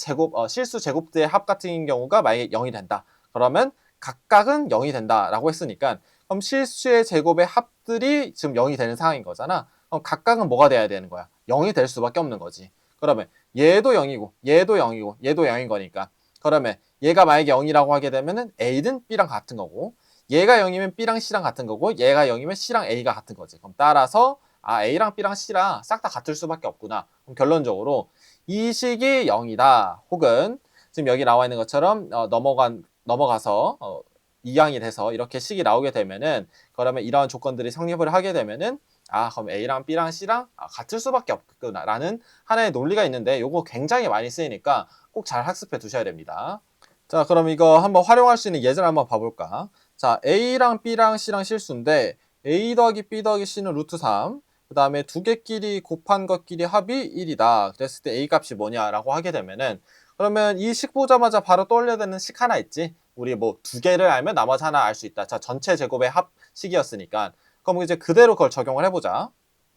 실수 제곱들의 합 같은 경우가 만약에 0이 된다. 그러면 각각은 0이 된다라고 했으니까 그럼 실수의 제곱의 합들이 지금 0이 되는 상황인 거잖아. 그럼 각각은 뭐가 돼야 되는 거야? 0이 될 수밖에 없는 거지. 그러면 얘도 0이고 얘도 0이고 얘도 0인 거니까 그러면 얘가 만약에 0이라고 하게 되면은 A는 B랑 같은 거고 얘가 0이면 B랑 C랑 같은 거고 얘가 0이면 C랑 A가 같은 거지. 그럼 따라서 A랑 B랑 C랑 싹 다 같을 수밖에 없구나. 그럼 결론적으로 이 식이 0이다. 혹은 지금 여기 나와 있는 것처럼 넘어가서 2항이 돼서 이렇게 식이 나오게 되면은 그러면 이러한 조건들이 성립을 하게 되면은 그럼 A랑 B랑 C랑 같을 수밖에 없구나 라는 하나의 논리가 있는데 요거 굉장히 많이 쓰이니까 꼭 잘 학습해 두셔야 됩니다. 자, 그럼 이거 한번 활용할 수 있는 예제를 한번 봐볼까? 자, A랑 B랑 C랑 실수인데 A 더하기 B 더하기 C는 루트 3. 그 다음에 두 개끼리 곱한 것끼리 합이 1이다. 그랬을 때 A 값이 뭐냐라고 하게 되면은 그러면 이 식 보자마자 바로 떠올려야 되는 식 하나 있지? 우리 뭐 두 개를 알면 나머지 하나 알 수 있다. 자, 전체 제곱의 합식이었으니까 그럼 이제 그대로 그걸 적용을 해보자.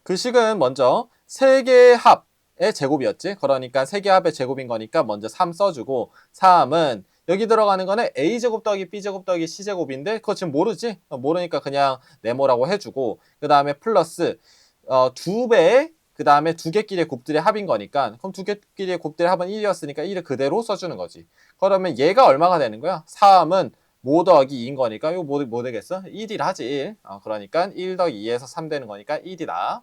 그 식은 먼저 세 개의 합의 제곱이었지. 그러니까 세 개의 합의 제곱인 거니까 먼저 3 써주고 3은 여기 들어가는 거는 a제곱 더하기 b제곱 더하기 c제곱인데 그거 지금 모르지? 모르니까 그냥 네모라고 해주고 그 다음에 플러스 2배의 그 다음에 두 개끼리의 곱들의 합인 거니까 그럼 두 개끼리의 곱들의 합은 1이었으니까 1을 그대로 써주는 거지. 그러면 얘가 얼마가 되는 거야? 3은 모 더하기 2인 거니까 이거 뭐 되겠어? 1이라 하지 1. 그러니까 1 더하기 2에서 3 되는 거니까 1이다.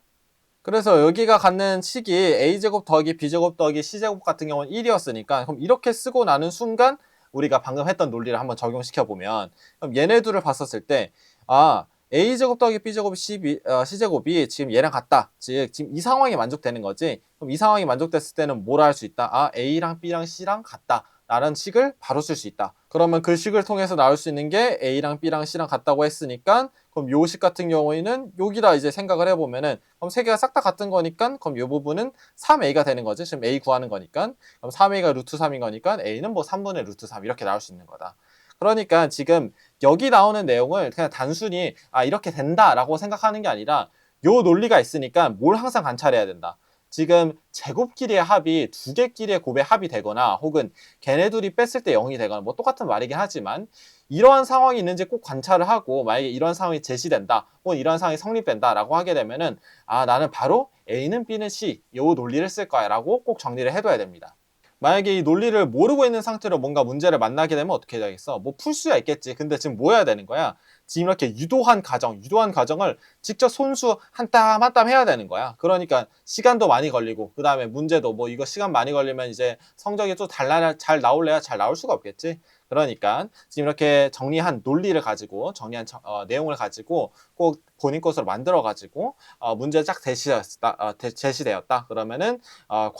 그래서 여기가 갖는 식이 a제곱 더하기 b제곱 더하기 c제곱 같은 경우는 1이었으니까 그럼 이렇게 쓰고 나는 순간 우리가 방금 했던 논리를 한번 적용시켜 보면 그럼 얘네 둘을 봤었을 때 a제곱 더하기 b제곱이 c제곱이 지금 얘랑 같다. 즉 지금 이 상황이 만족되는 거지. 그럼 이 상황이 만족됐을 때는 뭐라 할 수 있다? a랑 b랑 c랑 같다. 라는 식을 바로 쓸 수 있다. 그러면 그 식을 통해서 나올 수 있는 게 a랑 b랑 c랑 같다고 했으니까 그럼 요 식 같은 경우에는 여기다 이제 생각을 해보면은 그럼 세 개가 싹 다 같은 거니까 그럼 요 부분은 3a가 되는 거지. 지금 a 구하는 거니까 그럼 3a가 루트 3인 거니까 a는 뭐 3분의 루트 3 이렇게 나올 수 있는 거다. 그러니까 지금 여기 나오는 내용을 그냥 단순히 이렇게 된다라고 생각하는 게 아니라 요 논리가 있으니까 뭘 항상 관찰해야 된다. 지금 제곱끼리의 합이 두 개끼리의 곱의 합이 되거나 혹은 걔네 둘이 뺐을 때 0이 되거나 뭐 똑같은 말이긴 하지만 이러한 상황이 있는지 꼭 관찰을 하고 만약에 이런 상황이 제시된다 혹은 이런 상황이 성립된다 라고 하게 되면은 나는 바로 A는 B는 C 요 논리를 쓸 거야 라고 꼭 정리를 해둬야 됩니다. 만약에 이 논리를 모르고 있는 상태로 뭔가 문제를 만나게 되면 어떻게 되겠어? 뭐 풀 수야 있겠지. 근데 지금 뭐 해야 되는 거야? 지금 이렇게 유도한 과정을 직접 손수 한 땀 한 땀 해야 되는 거야. 그러니까 시간도 많이 걸리고 그 다음에 문제도 뭐 이거 시간 많이 걸리면 이제 성적이 또 잘 나올래야 잘 나올 수가 없겠지. 그러니까 지금 이렇게 정리한 논리를 가지고 정리한 내용을 가지고 꼭 본인 것으로 만들어 가지고 문제 쫙 제시되었다. 그러면은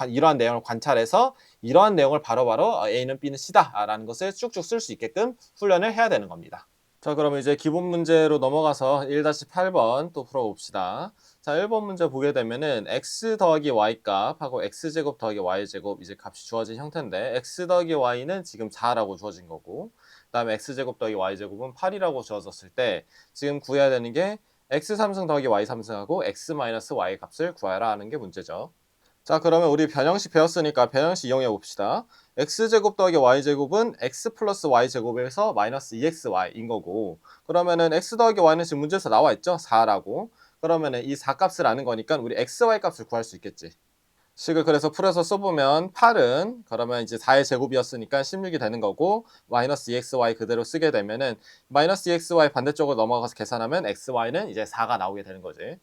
이러한 내용을 관찰해서 이러한 내용을 바로바로 A는 B는 C다라는 것을 쭉쭉 쓸 수 있게끔 훈련을 해야 되는 겁니다. 자, 그러면 이제 기본 문제로 넘어가서 1-8번 또 풀어봅시다. 자, 1번 문제 보게 되면은 x 더하기 y 값하고 x제곱 더하기 y제곱 이제 값이 주어진 형태인데 x 더하기 y는 지금 4라고 주어진 거고 그 다음에 x제곱 더하기 y제곱은 8이라고 주어졌을 때 지금 구해야 되는 게 x 3승 더하기 y 3승하고 x 마이너스 y 값을 구하라 하는 게 문제죠. 자, 그러면 우리 변형식 배웠으니까 변형식 이용해 봅시다. x제곱 더하기 y제곱은 x 플러스 y제곱에서 마이너스 2xy인 거고 그러면은 x 더하기 y는 지금 문제에서 나와 있죠? 4라고. 그러면은 이 4 값을 아는 거니까 우리 xy 값을 구할 수 있겠지. 식을 그래서 풀어서 써보면 8은 그러면 이제 4의 제곱이었으니까 16이 되는 거고 마이너스 2xy 그대로 쓰게 되면은 마이너스 2xy 반대쪽으로 넘어가서 계산하면 xy는 이제 4가 나오게 되는 거지.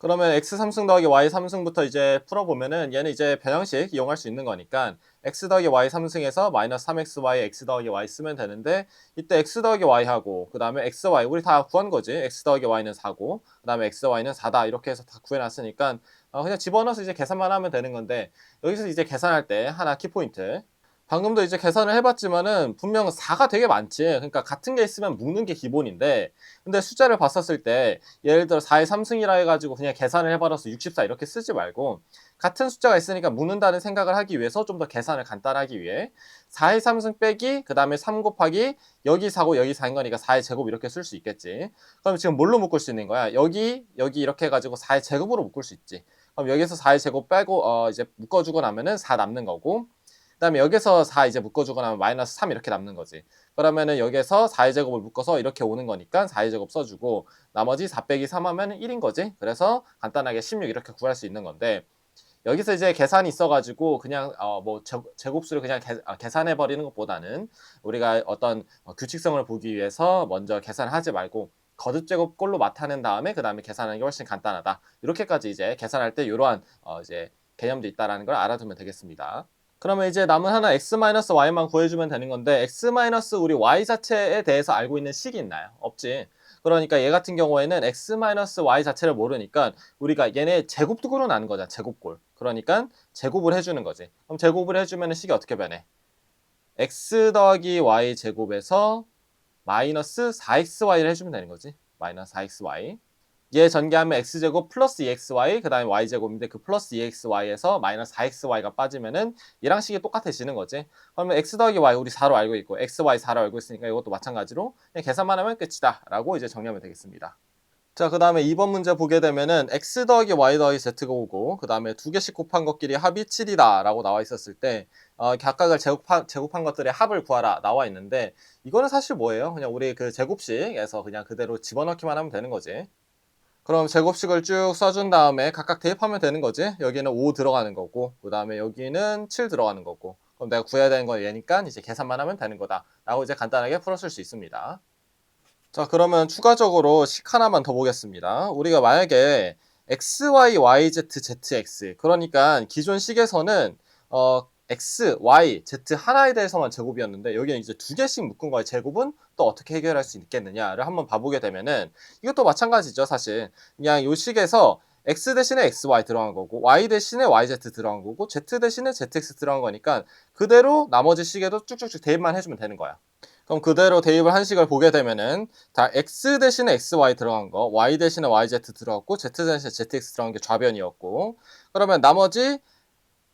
그러면 x 3승 더하기 y 3승부터 이제 풀어보면은 얘는 이제 변형식 이용할 수 있는 거니까 x 더하기 y 3승에서 마이너스 3xy x 더하기 y 쓰면 되는데 이때 x 더하기 y하고 그 다음에 xy 우리 다 구한 거지. x 더하기 y는 4고 그 다음에 xy는 4다 이렇게 해서 다 구해놨으니까 그냥 집어넣어서 이제 계산만 하면 되는 건데 여기서 이제 계산할 때 하나 키포인트 방금도 이제 계산을 해봤지만은 분명 4가 되게 많지. 그러니까 같은 게 있으면 묶는 게 기본인데 근데 숫자를 봤었을 때 예를 들어 4의 3승이라 해가지고 그냥 계산을 해버려서 64 이렇게 쓰지 말고 같은 숫자가 있으니까 묶는다는 생각을 하기 위해서 좀 더 계산을 간단하기 위해 4의 3승 빼기 그 다음에 3 곱하기 여기 4고 여기 4인 거니까 4의 제곱 이렇게 쓸 수 있겠지. 그럼 지금 뭘로 묶을 수 있는 거야? 여기 이렇게 해가지고 4의 제곱으로 묶을 수 있지. 그럼 여기서 4의 제곱 빼고 이제 묶어주고 나면은 4 남는 거고 그 다음에 여기서 4 이제 묶어주고 나면 마이너스 3 이렇게 남는 거지. 그러면은 여기서 4의 제곱을 묶어서 이렇게 오는 거니까 4의 제곱 써주고 나머지 4 빼기 3 하면 1인 거지. 그래서 간단하게 16 이렇게 구할 수 있는 건데 여기서 이제 계산이 있어가지고 그냥 뭐 제곱수를 그냥 계산해 버리는 것보다는 우리가 어떤 규칙성을 보기 위해서 먼저 계산을 하지 말고 거듭 제곱 꼴로 맡아낸 다음에 그 다음에 계산하는 게 훨씬 간단하다. 이렇게까지 이제 계산할 때 이러한 이제 개념도 있다라는 걸 알아두면 되겠습니다. 그러면 이제 남은 하나 x-y만 구해주면 되는 건데 x- 우리 y 자체에 대해서 알고 있는 식이 있나요? 없지. 그러니까 얘 같은 경우에는 x-y 자체를 모르니까 우리가 얘네 제곱꼴은 아는 거잖아. 제곱꼴. 그러니까 제곱을 해주는 거지. 그럼 제곱을 해주면 식이 어떻게 변해? x 더하기 y 제곱에서 마이너스 4xy를 해주면 되는 거지. 마이너스 4xy. 얘 전개하면 x제곱 플러스 2xy 그 다음에 y제곱인데 그 플러스 2xy에서 마이너스 4xy가 빠지면은 얘랑 식이 똑같아지는 거지. 그러면 x 더하기 y 우리 4로 알고 있고 xy 4로 알고 있으니까 이것도 마찬가지로 그냥 계산만 하면 끝이다 라고 이제 정리하면 되겠습니다. 자, 그 다음에 2번 문제 보게 되면은 x 더하기 y 더하기 z가 오고 그 다음에 두 개씩 곱한 것끼리 합이 7이다 라고 나와 있었을 때 각각을 제곱한 것들의 합을 구하라 나와 있는데 이거는 사실 뭐예요? 그냥 우리 그 제곱식에서 그냥 그대로 집어넣기만 하면 되는 거지. 그럼 제곱식을 쭉 써준 다음에 각각 대입하면 되는 거지. 여기는 5 들어가는 거고 그 다음에 여기는 7 들어가는 거고 그럼 내가 구해야 되는 건 얘니까 이제 계산만 하면 되는 거다 라고 이제 간단하게 풀었을 수 있습니다. 자, 그러면 추가적으로 식 하나만 더 보겠습니다. 우리가 만약에 x, y, y, z, z, x 그러니까 기존 식에서는 x, y, z 하나에 대해서만 제곱이었는데 여기는 이제 두 개씩 묶은 거의 제곱은 또 어떻게 해결할 수 있겠느냐를 한번 봐보게 되면은 이것도 마찬가지죠. 사실 그냥 요 식에서 x 대신에 xy 들어간 거고 y 대신에 yz 들어간 거고 z 대신에 zx 들어간 거니까 그대로 나머지 식에도 쭉쭉쭉 대입만 해주면 되는 거야. 그럼 그대로 대입을 한 식을 보게 되면은 다 x 대신에 xy 들어간 거, y 대신에 yz 들어갔고 z 대신에 zx 들어간 게 좌변이었고 그러면 나머지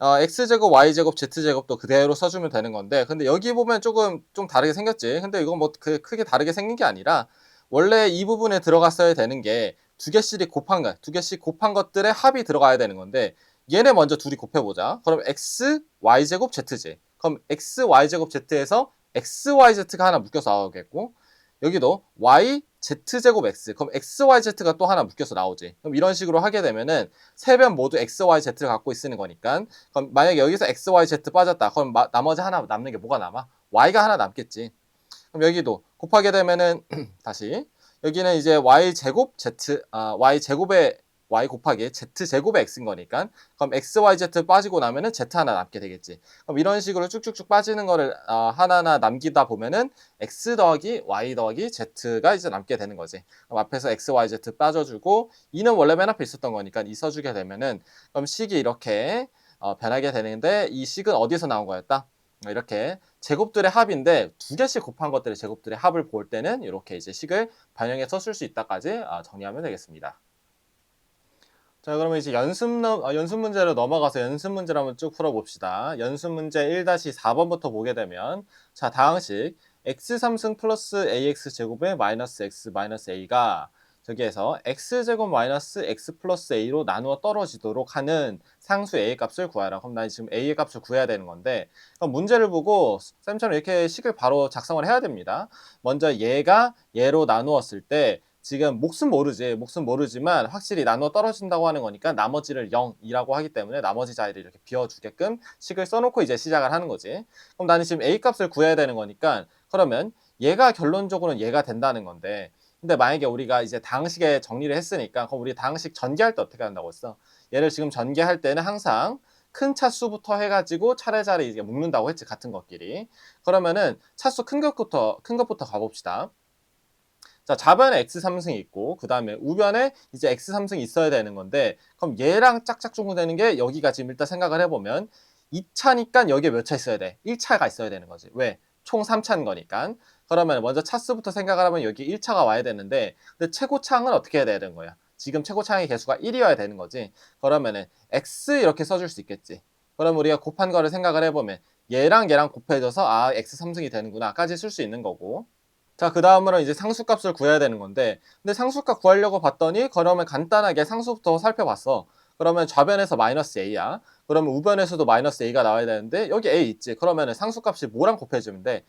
x제곱, y제곱, z제곱도 그대로 써주면 되는 건데 근데 여기 보면 조금 좀 다르게 생겼지. 근데 이건 뭐 크게 다르게 생긴 게 아니라 원래 이 부분에 들어갔어야 되는 게 두 개씩 곱한 거, 두 개씩 곱한 것들의 합이 들어가야 되는 건데 얘네 먼저 둘이 곱해보자. 그럼 x, y제곱, z지. 그럼 x, y제곱, z에서 xyz가 하나 묶여서 나오겠고 여기도 y, z제곱 x 그럼 xyz가 또 하나 묶여서 나오지. 그럼 이런 식으로 하게 되면은 세 변 모두 xyz를 갖고 있는 거니까 그럼 만약에 여기서 xyz 빠졌다 그럼 나머지 하나 남는 게 뭐가 남아? y가 하나 남겠지. 그럼 여기도 곱하게 되면은 다시 여기는 이제 y제곱 z y제곱에 y 곱하기 z제곱의 x인 거니까 그럼 xyz 빠지고 나면은 z 하나 남게 되겠지. 그럼 이런 식으로 쭉쭉쭉 빠지는 거를 하나하나 남기다 보면은 x 더하기 y 더하기 z가 이제 남게 되는 거지. 그럼 앞에서 xyz 빠져주고 2는 원래 맨 앞에 있었던 거니까 2 써주게 되면은 그럼 식이 이렇게 변하게 되는데 이 식은 어디서 나온 거였다? 이렇게 제곱들의 합인데 두 개씩 곱한 것들의 제곱들의 합을 볼 때는 이렇게 이제 식을 반영해서 쓸 수 있다까지 정리하면 되겠습니다. 자, 그러면 이제 연습 문제로 넘어가서 연습 문제를 한번 쭉 풀어봅시다. 연습 문제 1-4번부터 보게 되면 자, 다항식 x3승 플러스 ax제곱에 마이너스 x 마이너스 a가 저기에서 x제곱 마이너스 x 플러스 a로 나누어 떨어지도록 하는 상수 a의 값을 구하라. 그럼 나 지금 a의 값을 구해야 되는 건데 그럼 문제를 보고 쌤처럼 이렇게 식을 바로 작성을 해야 됩니다. 먼저 얘가 얘로 나누었을 때 지금 몫은 모르지만 확실히 나눠 떨어진다고 하는 거니까 나머지를 0이라고 하기 때문에 나머지 자리를 이렇게 비워주게끔 식을 써놓고 이제 시작을 하는 거지. 그럼 나는 지금 a 값을 구해야 되는 거니까 그러면 얘가 결론적으로는 얘가 된다는 건데 근데 만약에 우리가 이제 다항식에 정리를 했으니까 그럼 우리 다항식 전개할 때 어떻게 한다고 했어? 얘를 지금 전개할 때는 항상 큰 차수부터 해가지고 차례차례 이제 묶는다고 했지 같은 것끼리. 그러면은 차수 큰 것부터 가봅시다. 자, 좌변에 x3승이 있고 그 다음에 우변에 이제 x3승이 있어야 되는 건데 그럼 얘랑 짝짝 중구되는 게 여기가 지금 일단 생각을 해보면 2차니까 여기에 몇 차 있어야 돼? 1차가 있어야 되는 거지. 왜? 총 3차인 거니까. 그러면 먼저 차수부터 생각을 하면 여기 1차가 와야 되는데 근데 최고차항은 어떻게 해야 되는 거야? 지금 최고차항의 개수가 1이어야 되는 거지. 그러면은 x 이렇게 써줄 수 있겠지. 그럼 우리가 곱한 거를 생각을 해보면 얘랑 곱해져서 x 3승이 되는구나까지 쓸 수 있는 거고 자, 그 다음으로 이제 상수값을 구해야 되는 건데 근데 상수값 구하려고 봤더니 그러면 간단하게 상수부터 살펴봤어. 그러면 좌변에서 마이너스 a야. 그러면 우변에서도 마이너스 a가 나와야 되는데 여기 a 있지. 그러면 상수값이 뭐랑 곱해주면 돼?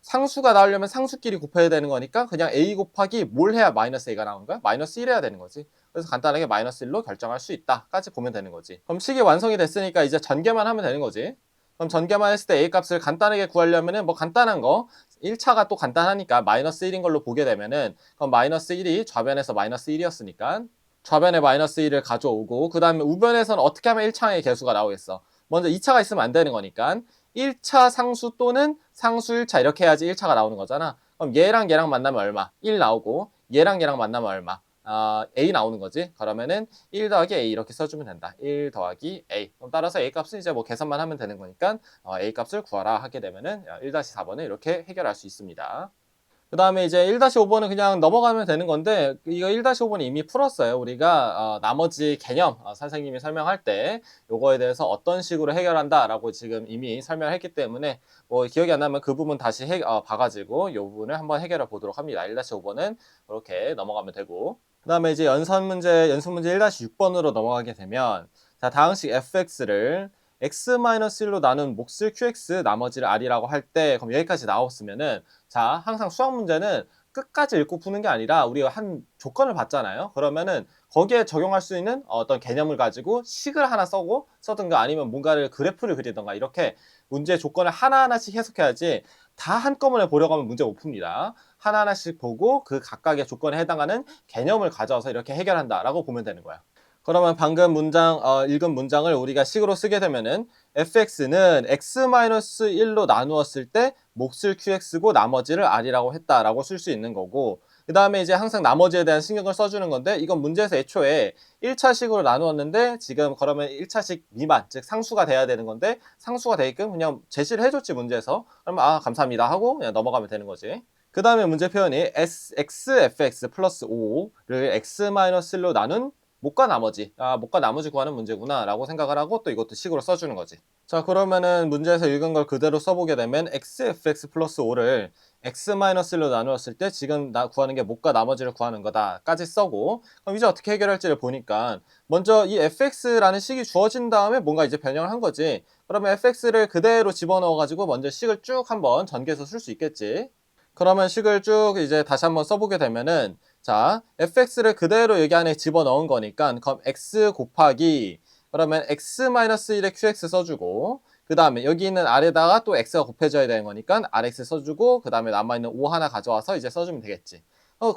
상수가 나오려면 상수끼리 곱해야 되는 거니까 그냥 a 곱하기 뭘 해야 마이너스 a가 나오는 거야? 마이너스 1 해야 되는 거지. 그래서 간단하게 마이너스 1로 결정할 수 있다까지 보면 되는 거지. 그럼 식이 완성이 됐으니까 이제 전개만 하면 되는 거지. 그럼 전개만 했을 때 a 값을 간단하게 구하려면은 뭐 간단한 거 1차가 또 간단하니까 마이너스 1인 걸로 보게 되면은 그럼 마이너스 1이 좌변에서 마이너스 1이었으니까 좌변에 마이너스 1을 가져오고 그 다음에 우변에서는 어떻게 하면 1차의 개수가 나오겠어? 먼저 2차가 있으면 안 되는 거니까 1차 상수 또는 상수 1차 이렇게 해야지 1차가 나오는 거잖아. 그럼 얘랑 만나면 얼마? 1 나오고 얘랑 만나면 얼마? a 나오는 거지. 그러면은 1 더하기 a 이렇게 써주면 된다. 1 더하기 a. 그럼 따라서 a 값은 이제 뭐 계산만 하면 되는 거니까 a 값을 구하라 하게 되면은 1-4번을 이렇게 해결할 수 있습니다. 그 다음에 이제 1-5번은 그냥 넘어가면 되는 건데 이거 1-5번은 이미 풀었어요. 우리가 나머지 개념 선생님이 설명할 때 요거에 대해서 어떤 식으로 해결한다 라고 지금 이미 설명했기 때문에 뭐 기억이 안 나면 그 부분 다시 봐가지고 요 부분을 한번 해결해 보도록 합니다. 1-5번은 이렇게 넘어가면 되고 그 다음에 이제 연습 문제 1-6번으로 넘어가게 되면 자, 다항식 fx를 x-1로 나눈 몫을 qx 나머지를 r이라고 할 때 그럼 여기까지 나왔으면은 자 항상 수학 문제는 끝까지 읽고 푸는 게 아니라 우리가 한 조건을 받잖아요. 그러면은 거기에 적용할 수 있는 어떤 개념을 가지고 식을 하나 써고 써든가 아니면 뭔가를 그래프를 그리던가 이렇게 문제 조건을 하나하나씩 해석해야지 다 한꺼번에 보려고 하면 문제 못 풉니다. 하나하나씩 보고 그 각각의 조건에 해당하는 개념을 가져와서 이렇게 해결한다라고 보면 되는 거야. 그러면 방금 읽은 문장을 우리가 식으로 쓰게 되면은 fx는 x-1로 나누었을 때 몫을 qx고 나머지를 r이라고 했다라고 쓸 수 있는 거고 그 다음에 이제 항상 나머지에 대한 신경을 써주는 건데 이건 문제에서 애초에 1차식으로 나누었는데 지금 그러면 1차식 미만 즉 상수가 돼야 되는 건데 상수가 되게끔 그냥 제시를 해줬지 문제에서 그러면 아 감사합니다 하고 그냥 넘어가면 되는 거지. 그 다음에 문제 표현이 xfx 플러스 5를 x-1로 나눈 못과 나머지, 못과 나머지 구하는 문제구나 라고 생각을 하고 또 이것도 식으로 써주는 거지. 자 그러면은 문제에서 읽은 걸 그대로 써보게 되면 xfx 플러스 5를 x-1로 나누었을 때 지금 구하는 게 못과 나머지를 구하는 거다 까지 써고 그럼 이제 어떻게 해결할지를 보니까 먼저 이 fx라는 식이 주어진 다음에 뭔가 이제 변형을 한 거지. 그러면 fx를 그대로 집어넣어 가지고 먼저 식을 쭉 한번 전개해서 쓸 수 있겠지. 그러면 식을 쭉 이제 다시 한번 써보게 되면은 자 fx를 그대로 여기 안에 집어넣은 거니까 그럼 x 곱하기 그러면 x-1의 qx 써주고 그 다음에 여기 있는 r에다가 또 x가 곱해져야 되는 거니까 rx 써주고 그 다음에 남아있는 5 하나 가져와서 이제 써주면 되겠지.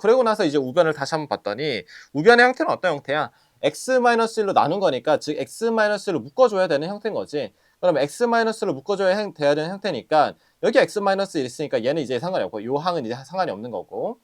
그러고 나서 이제 우변을 다시 한번 봤더니 우변의 형태는 어떤 형태야? x-1로 나눈 거니까 즉 x-로 묶어줘야 되는 형태인 거지. 그러면 x-로 묶어줘야 돼야 되는 형태니까 여기 x-1 있으니까 얘는 이제 상관이 없고 요 항은 이제 상관이 없는 거고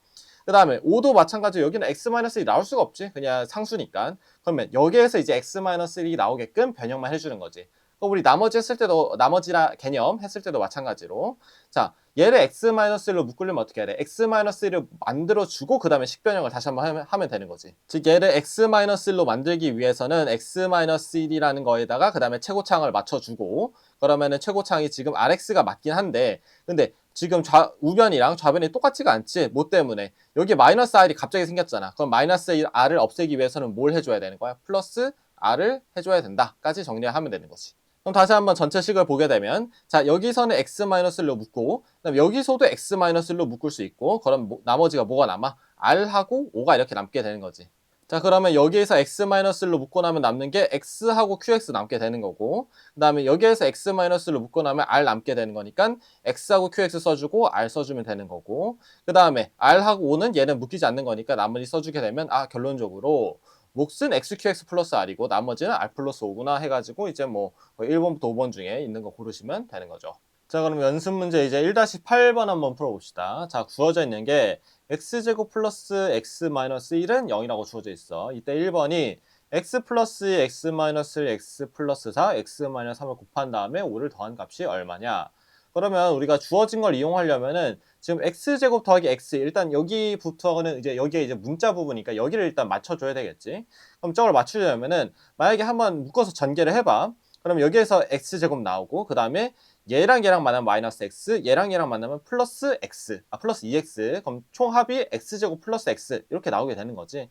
그 다음에 5도 마찬가지로 여기는 x-1이 나올 수가 없지. 그냥 상수니까. 그러면 여기에서 이제 x-1이 나오게끔 변형만 해주는 거지. 그럼 우리 나머지 했을 때도 나머지라 개념 했을 때도 마찬가지로 자 얘를 x-1로 묶으려면 어떻게 해야 돼? x-1을 만들어주고 그 다음에 식변형을 다시 한번 하면 되는 거지. 즉 얘를 x-1로 만들기 위해서는 x-1이라는 거에다가 그 다음에 최고창을 맞춰주고 그러면은 최고창이 지금 rx가 맞긴 한데 근데 지금 우변이랑 좌변이 똑같지가 않지. 뭐 때문에? 여기 마이너스 r이 갑자기 생겼잖아. 그럼 마이너스 r을 없애기 위해서는 뭘 해줘야 되는 거야? 플러스 r을 해줘야 된다 까지 정리하면 되는 거지. 그럼 다시 한번 전체식을 보게 되면 자 여기서는 x-로 묶고 그다음 여기서도 x-로 묶을 수 있고 그럼 나머지가 뭐가 남아? r하고 5가 이렇게 남게 되는 거지. 자 그러면 여기에서 x-로 묶고 나면 남는 게 x하고 qx 남게 되는 거고 그 다음에 여기에서 x-로 묶고 나면 r 남게 되는 거니까 x하고 qx 써주고 r 써주면 되는 거고 그 다음에 r하고 5는 얘는 묶이지 않는 거니까 나머지 써주게 되면 결론적으로 몫은 xqx 플러스 r이고 나머지는 r 플러스 5구나 해가지고 이제 뭐 1번부터 5번 중에 있는 거 고르시면 되는 거죠. 자 그럼 연습 문제 이제 1-8번 한번 풀어봅시다. 자 구워져 있는 게 x제곱 플러스 x 마이너스 1은 0이라고 주어져 있어. 이때 1번이 x 플러스 x 마이너스 x 플러스 4 x 마이너스 3을 곱한 다음에 5를 더한 값이 얼마냐. 그러면 우리가 주어진 걸 이용하려면은 지금 x제곱 더하기 x 일단 여기부터는 이제 여기에 이제 문자 부분이니까 여기를 일단 맞춰줘야 되겠지. 그럼 저걸 맞추려면은 만약에 한번 묶어서 전개를 해봐. 그럼 여기에서 x제곱 나오고 그 다음에 얘랑 얘랑 만나면 마이너스 x, 얘랑 얘랑 만나면 플러스 x, 플러스 2x. 그럼 총합이 x제곱 플러스 x 이렇게 나오게 되는 거지.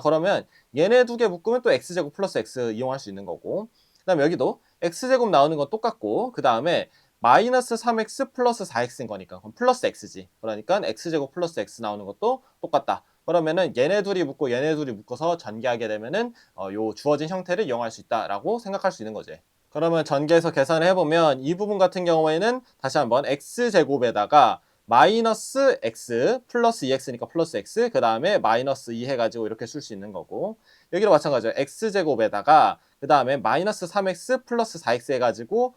그러면 얘네 두 개 묶으면 또 x제곱 플러스 x 이용할 수 있는 거고. 그 다음에 여기도 x제곱 나오는 건 똑같고 그 다음에 마이너스 3x 플러스 4x인 거니까 그럼 플러스 x지. 그러니까 x제곱 플러스 x 나오는 것도 똑같다. 그러면은 얘네 둘이 묶고 얘네 둘이 묶어서 전개하게 되면은 요 주어진 형태를 이용할 수 있다라고 생각할 수 있는 거지. 그러면 전개해서 계산을 해보면 이 부분 같은 경우에는 다시 한번 x제곱에다가 마이너스 x 플러스 2x니까 플러스 x 그 다음에 마이너스 2 해가지고 이렇게 쓸 수 있는 거고 여기도 마찬가지로 x제곱에다가 그 다음에 마이너스 3x 플러스 4x 해가지고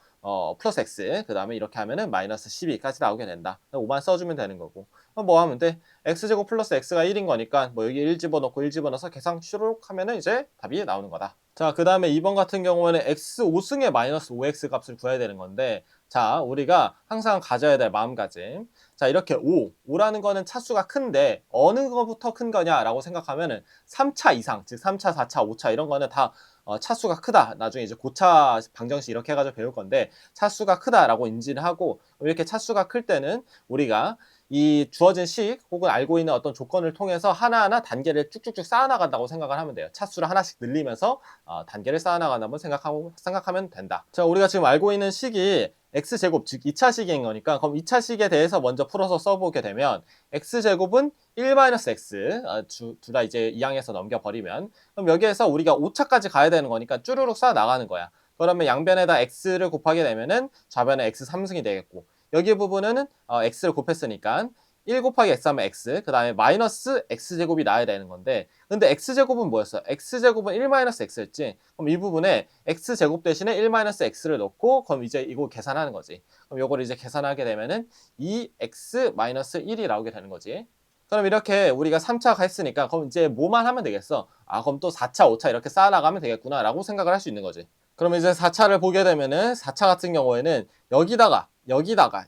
플러스 x 그 다음에 이렇게 하면은 마이너스 12까지 나오게 된다. 5만 써주면 되는 거고 뭐 하면 돼? x제곱 플러스 x가 1인 거니까 뭐 여기 1 집어넣고 1 집어넣어서 계산 슈룩 하면은 이제 답이 나오는 거다. 자, 그 다음에 2번 같은 경우에는 x 5승의 마이너스 5x 값을 구해야 되는 건데 자, 우리가 항상 가져야 될 마음가짐. 자, 이렇게 5라는 거는 차수가 큰데 어느 거부터 큰 거냐라고 생각하면은 3차 이상, 즉 3차, 4차, 5차 이런 거는 다 차수가 크다. 나중에 이제 고차 방정식 이렇게 해가지고 배울 건데 차수가 크다라고 인지를 하고 이렇게 차수가 클 때는 우리가 이 주어진 식 혹은 알고 있는 어떤 조건을 통해서 하나하나 단계를 쭉쭉쭉 쌓아나간다고 생각을 하면 돼요. 차수를 하나씩 늘리면서 단계를 쌓아나간다고 생각하면 된다. 자, 우리가 지금 알고 있는 식이 x제곱, 즉 2차 식인 거니까 그럼 2차 식에 대해서 먼저 풀어서 써보게 되면 x제곱은 1-x 둘 다 이제 2항에서 넘겨버리면 그럼 여기에서 우리가 5차까지 가야 되는 거니까 쭈루룩 쌓아 나가는 거야. 그러면 양변에다 x를 곱하게 되면은 좌변에 x 3승이 되겠고 여기 부분은 x를 곱했으니까 1 곱하기 x 하면 x, 그 다음에 마이너스 x제곱이 나와야 되는 건데 근데 x제곱은 뭐였어? x제곱은 1-x였지. 그럼 이 부분에 x제곱 대신에 1-x를 넣고 그럼 이제 이거 계산하는 거지. 그럼 이걸 이제 계산하게 되면은 2x-1이 나오게 되는 거지. 그럼 이렇게 우리가 3차가 했으니까 그럼 이제 뭐만 하면 되겠어? 그럼 또 4차, 5차 이렇게 쌓아나가면 되겠구나 라고 생각을 할 수 있는 거지. 그러면 이제 4차를 보게 되면은 4차 같은 경우에는 여기다가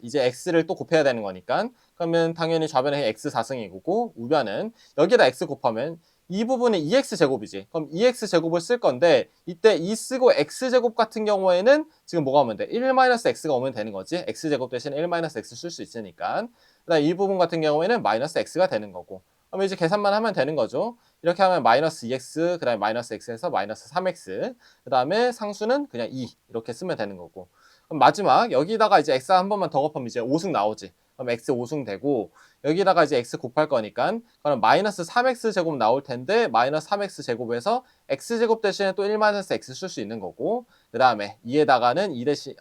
이제 x를 또 곱해야 되는 거니까 그러면 당연히 좌변에 x 4승이고 우변은 여기다 x 곱하면 이 부분이 2x제곱이지. 그럼 2x제곱을 쓸 건데 이때 2 쓰고 x제곱 같은 경우에는 지금 뭐가 오면 돼? 1-x가 오면 되는 거지. x제곱 대신 1-x 쓸 수 있으니까. 그다음 이 부분 같은 경우에는 마이너스 x가 되는 거고. 그럼 이제 계산만 하면 되는 거죠. 이렇게 하면 마이너스 2x, 그 다음에 마이너스 x에서 마이너스 3x, 그 다음에 상수는 그냥 2 이렇게 쓰면 되는 거고. 그럼 마지막 여기다가 이제 x 한 번만 더 곱하면 이제 5승 나오지. 그럼 x 5승 되고 여기다가 이제 x 곱할 거니까 그럼 마이너스 3x 제곱 나올 텐데 마이너스 3x 제곱에서 x 제곱 대신에 또 1-x 쓸 수 있는 거고 그 다음에 2에다가는 2 대신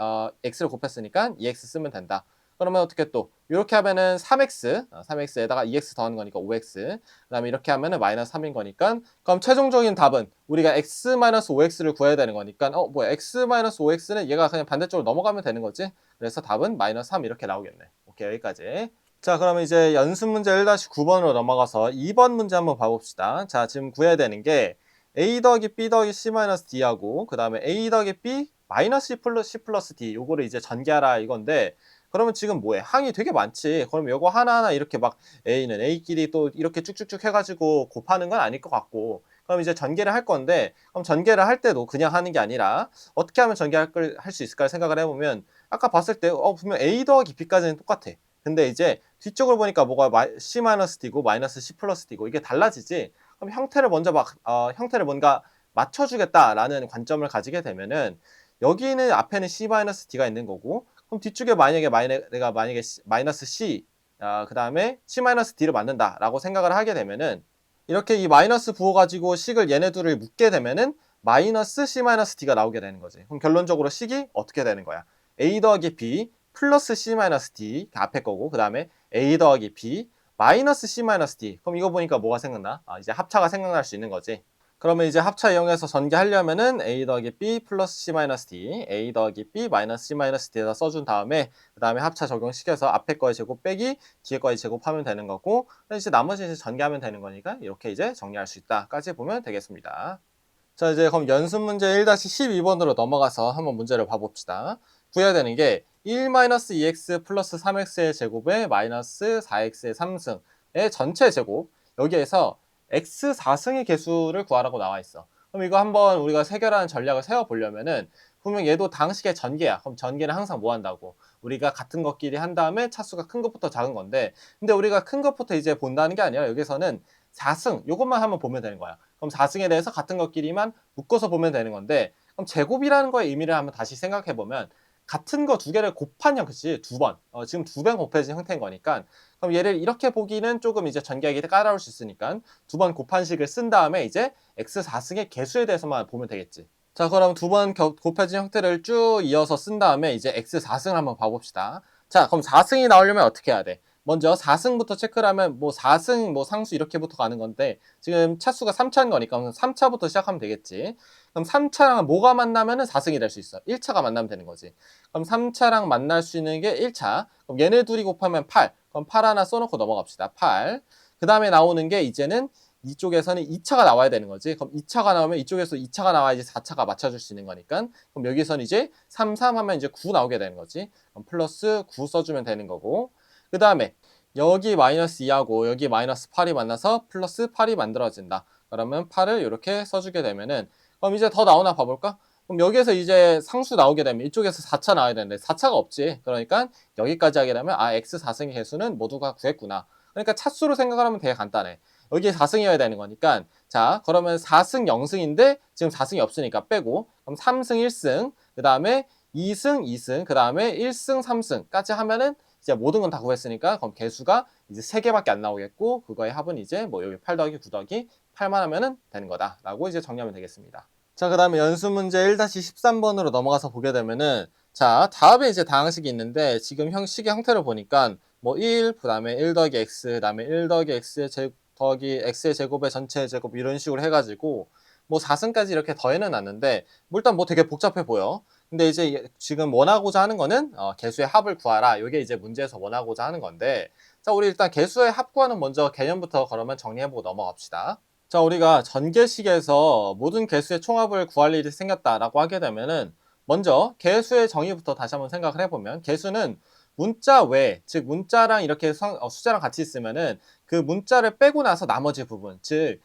x를 곱했으니까 2x 쓰면 된다. 그러면 어떻게 또 이렇게 하면은 3x, 3x에다가 2x 더하는 거니까 5x 그 다음에 이렇게 하면은 마이너스 3인 거니까 그럼 최종적인 답은 우리가 x-5x를 구해야 되는 거니까 뭐야 x-5x는 얘가 그냥 반대쪽으로 넘어가면 되는 거지. 그래서 답은 마이너스 3 이렇게 나오겠네. 오케이, 여기까지. 자, 그러면 이제 연습 문제 1-9번으로 넘어가서 2번 문제 한번 봐봅시다. 자, 지금 구해야 되는 게 a 더하기 b 더하기 c-d하고 그 다음에 a 더하기 b 마이너스 c 플러스 d 요거를 이제 전개하라 이건데 그러면 지금 뭐해? 항이 되게 많지. 그럼 요거 하나하나 이렇게 막 A는 A끼리 또 이렇게 쭉쭉쭉 해가지고 곱하는 건 아닐 것 같고 그럼 이제 전개를 할 건데 그럼 전개를 할 때도 그냥 하는 게 아니라 어떻게 하면 전개할 할 수 있을까 생각을 해보면 아까 봤을 때 분명 A 더하기 B까지는 똑같아. 근데 이제 뒤쪽을 보니까 뭐가 C-D고 마이너스 C 플러스 D고 이게 달라지지. 그럼 형태를 먼저 형태를 뭔가 맞춰주겠다라는 관점을 가지게 되면은 여기는 앞에는 C-D가 있는 거고 그럼 뒤쪽에 내가 만약에 마이너스 C 그 다음에 C-D를 만든다라고 생각을 하게 되면은 이렇게 이 마이너스 부어가지고 식을 얘네 둘을 묶게 되면은 마이너스 C-D가 나오게 되는 거지. 그럼 결론적으로 식이 어떻게 되는 거야? A 더하기 B 플러스 C-D 앞에 거고 그 다음에 A 더하기 B 마이너스 C-D 그럼 이거 보니까 뭐가 생각나? 이제 합차가 생각날 수 있는 거지. 그러면 이제 합차 이용해서 전개하려면은 a 더하기 b 플러스 c-d, a 더하기 b 마이너스 c-d에다 써준 다음에 그 다음에 합차 적용시켜서 앞에 거의 제곱 빼기 뒤에 거의 제곱하면 되는 거고 이제 나머지 이제 전개하면 되는 거니까 이렇게 이제 정리할 수 있다까지 보면 되겠습니다. 자, 이제 그럼 연습 문제 1-12번으로 넘어가서 한번 문제를 봐봅시다. 구해야 되는 게 1-2x 플러스 3x의 제곱에 마이너스 4x의 3승의 전체 제곱 여기에서 x 4승의 개수를 구하라고 나와 있어. 그럼 이거 한번 우리가 해결하는 전략을 세워보려면은 분명 얘도 당식의 전개야. 그럼 전개는 항상 뭐 한다고? 우리가 같은 것끼리 한 다음에 차수가 큰 것부터 작은 건데 근데 우리가 큰 것부터 이제 본다는 게 아니라 여기서는 4승 요것만 한번 보면 되는 거야. 그럼 4승에 대해서 같은 것끼리만 묶어서 보면 되는 건데 그럼 제곱이라는 거의 의미를 한번 다시 생각해 보면 같은 거 두 개를 곱한 형태지 두 번. 지금 두 번 곱해진 형태인 거니까 그럼 얘를 이렇게 보기는 조금 이제 전개하기 까다로울 수 있으니까 두 번 곱한 식을 쓴 다음에 이제 x 4승의 개수에 대해서만 보면 되겠지. 자, 그럼 두 번 곱해진 형태를 쭉 이어서 쓴 다음에 이제 x 4승을 한번 봐봅시다. 자, 그럼 4승이 나오려면 어떻게 해야 돼? 먼저 4승부터 체크를 하면 뭐 4승 뭐 상수 이렇게부터 가는 건데 지금 차수가 3차인 거니까 3차부터 시작하면 되겠지. 그럼 3차랑 뭐가 만나면은 4승이 될 수 있어. 1차가 만나면 되는 거지. 그럼 3차랑 만날 수 있는 게 1차. 그럼 얘네 둘이 곱하면 8. 그럼 8 하나 써놓고 넘어갑시다. 8. 그 다음에 나오는 게 이제는 이쪽에서는 2차가 나와야 되는 거지. 그럼 2차가 나오면 이쪽에서 2차가 나와야지 4차가 맞춰줄 수 있는 거니까. 그럼 여기서는 이제 3, 3 하면 이제 9 나오게 되는 거지. 그럼 플러스 9 써주면 되는 거고. 그 다음에 여기 마이너스 2하고 여기 마이너스 8이 만나서 플러스 8이 만들어진다. 그러면 8을 이렇게 써주게 되면은 그럼 이제 더 나오나 봐볼까? 그럼 여기에서 이제 상수 나오게 되면 이쪽에서 4차 나와야 되는데 4차가 없지. 그러니까 여기까지 하게 되면 아 x 4승의 개수는 모두가 9했구나. 그러니까 차수로 생각을 하면 되게 간단해. 여기에 4승이어야 되는 거니까 자 그러면 4승 0승인데 지금 4승이 없으니까 빼고 그럼 3승 1승 그 다음에 2승 2승 그 다음에 1승 3승까지 하면은 이제 모든 건 다 구했으니까 그럼 개수가 이제 3개밖에 안 나오겠고 그거의 합은 이제 뭐 여기 8 더하기 9 더하기 8만 하면은 되는 거다 라고 이제 정리하면 되겠습니다. 자, 그 다음에 연수 문제 1-13번으로 넘어가서 보게 되면은 자, 다음에 이제 다항식이 있는데 지금 식의 형태를 보니까 뭐 1, 그 다음에 1 더하기 x, 그 다음에 1 더하기 x의 더하기 x의 제곱의 전체의 제곱 이런 식으로 해가지고 뭐 4승까지 이렇게 더해는 놨는데 뭐 일단 뭐 되게 복잡해 보여. 근데 이제 지금 원하고자 하는 거는 개수의 합을 구하라. 이게 이제 문제에서 원하고자 하는 건데 자, 우리 일단 개수의 합 구하는 먼저 개념부터 그러면 정리해보고 넘어갑시다. 자, 우리가 전개식에서 모든 개수의 총합을 구할 일이 생겼다라고 하게 되면은 먼저 개수의 정의부터 다시 한번 생각을 해보면 개수는 문자 외, 즉 문자랑 이렇게 숫자랑 같이 있으면은 그 문자를 빼고 나서 나머지 부분, 즉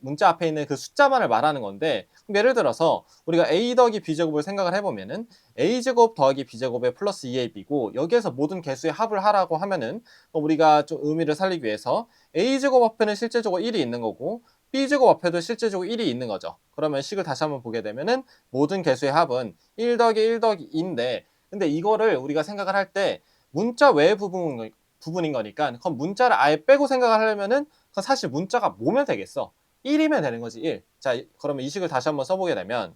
문자 앞에 있는 그 숫자만을 말하는 건데 예를 들어서 우리가 a 더하기 b제곱을 생각을 해보면은 a제곱 더하기 b제곱의 플러스 2ab이고 여기에서 모든 개수의 합을 하라고 하면은 우리가 좀 의미를 살리기 위해서 a제곱 앞에는 실제적으로 1이 있는 거고 b제곱 앞에도 실제적으로 1이 있는 거죠. 그러면 식을 다시 한번 보게 되면은 모든 개수의 합은 1 더하기 1 더하기 2인데 근데 이거를 우리가 생각을 할 때 문자 외의 부분인 거니까 그럼 문자를 아예 빼고 생각을 하려면은 그건 사실 문자가 뭐면 되겠어? 1이면 되는 거지 1. 자 그러면 이 식을 다시 한번 써보게 되면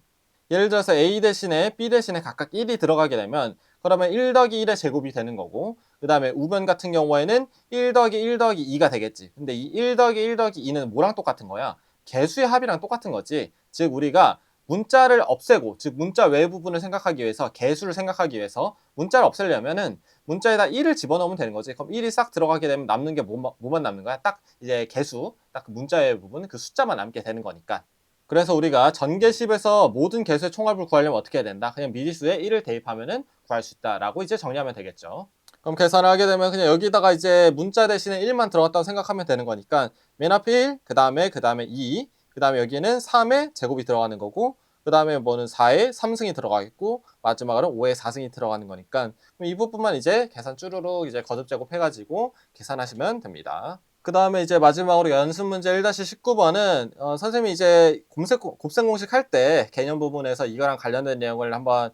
예를 들어서 a 대신에 b 대신에 각각 1이 들어가게 되면 그러면 1 더하기 1의 제곱이 되는 거고 그 다음에 우변 같은 경우에는 1 더하기 1 더하기 2가 되겠지. 근데 이 1 더하기 1 더하기 2는 뭐랑 똑같은 거야? 개수의 합이랑 똑같은 거지. 즉 우리가 문자를 없애고 즉 문자 외 부분을 생각하기 위해서 개수를 생각하기 위해서 문자를 없애려면은 문자에다 1을 집어넣으면 되는 거지. 그럼 1이 싹 들어가게 되면 남는 게 뭐만 남는 거야? 딱 이제 개수, 딱 그 문자의 부분 그 숫자만 남게 되는 거니까. 그래서 우리가 전개식에서 모든 개수의 총합을 구하려면 어떻게 해야 된다? 그냥 미지수에 1을 대입하면은 구할 수 있다라고 이제 정리하면 되겠죠. 그럼 계산을 하게 되면 그냥 여기다가 이제 문자 대신에 1만 들어갔다고 생각하면 되는 거니까 맨 앞에 1, 그 다음에 2, 그 다음에 여기는 3의 제곱이 들어가는 거고 그 다음에 뭐는 4의 3승이 들어가겠고 마지막으로 5의 4승이 들어가는 거니까 그럼 이 부분만 이제 계산 쭈루룩 이제 거듭 제곱해가지고 계산하시면 됩니다. 그 다음에 이제 마지막으로 연습 문제 1-19번은 선생님이 이제 곱셈 공식 할 때 개념 부분에서 이거랑 관련된 내용을 한번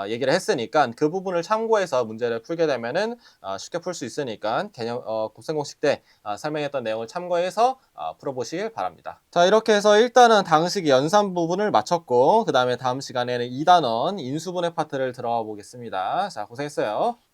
얘기를 했으니까 그 부분을 참고해서 문제를 풀게 되면은 쉽게 풀 수 있으니까 개념 곱셈 공식 때 설명했던 내용을 참고해서 풀어보시길 바랍니다. 자 이렇게 해서 일단은 당식 연산 부분을 마쳤고 그 다음에 다음 시간에는 2단원 인수분해 파트를 들어가 보겠습니다. 자 고생했어요.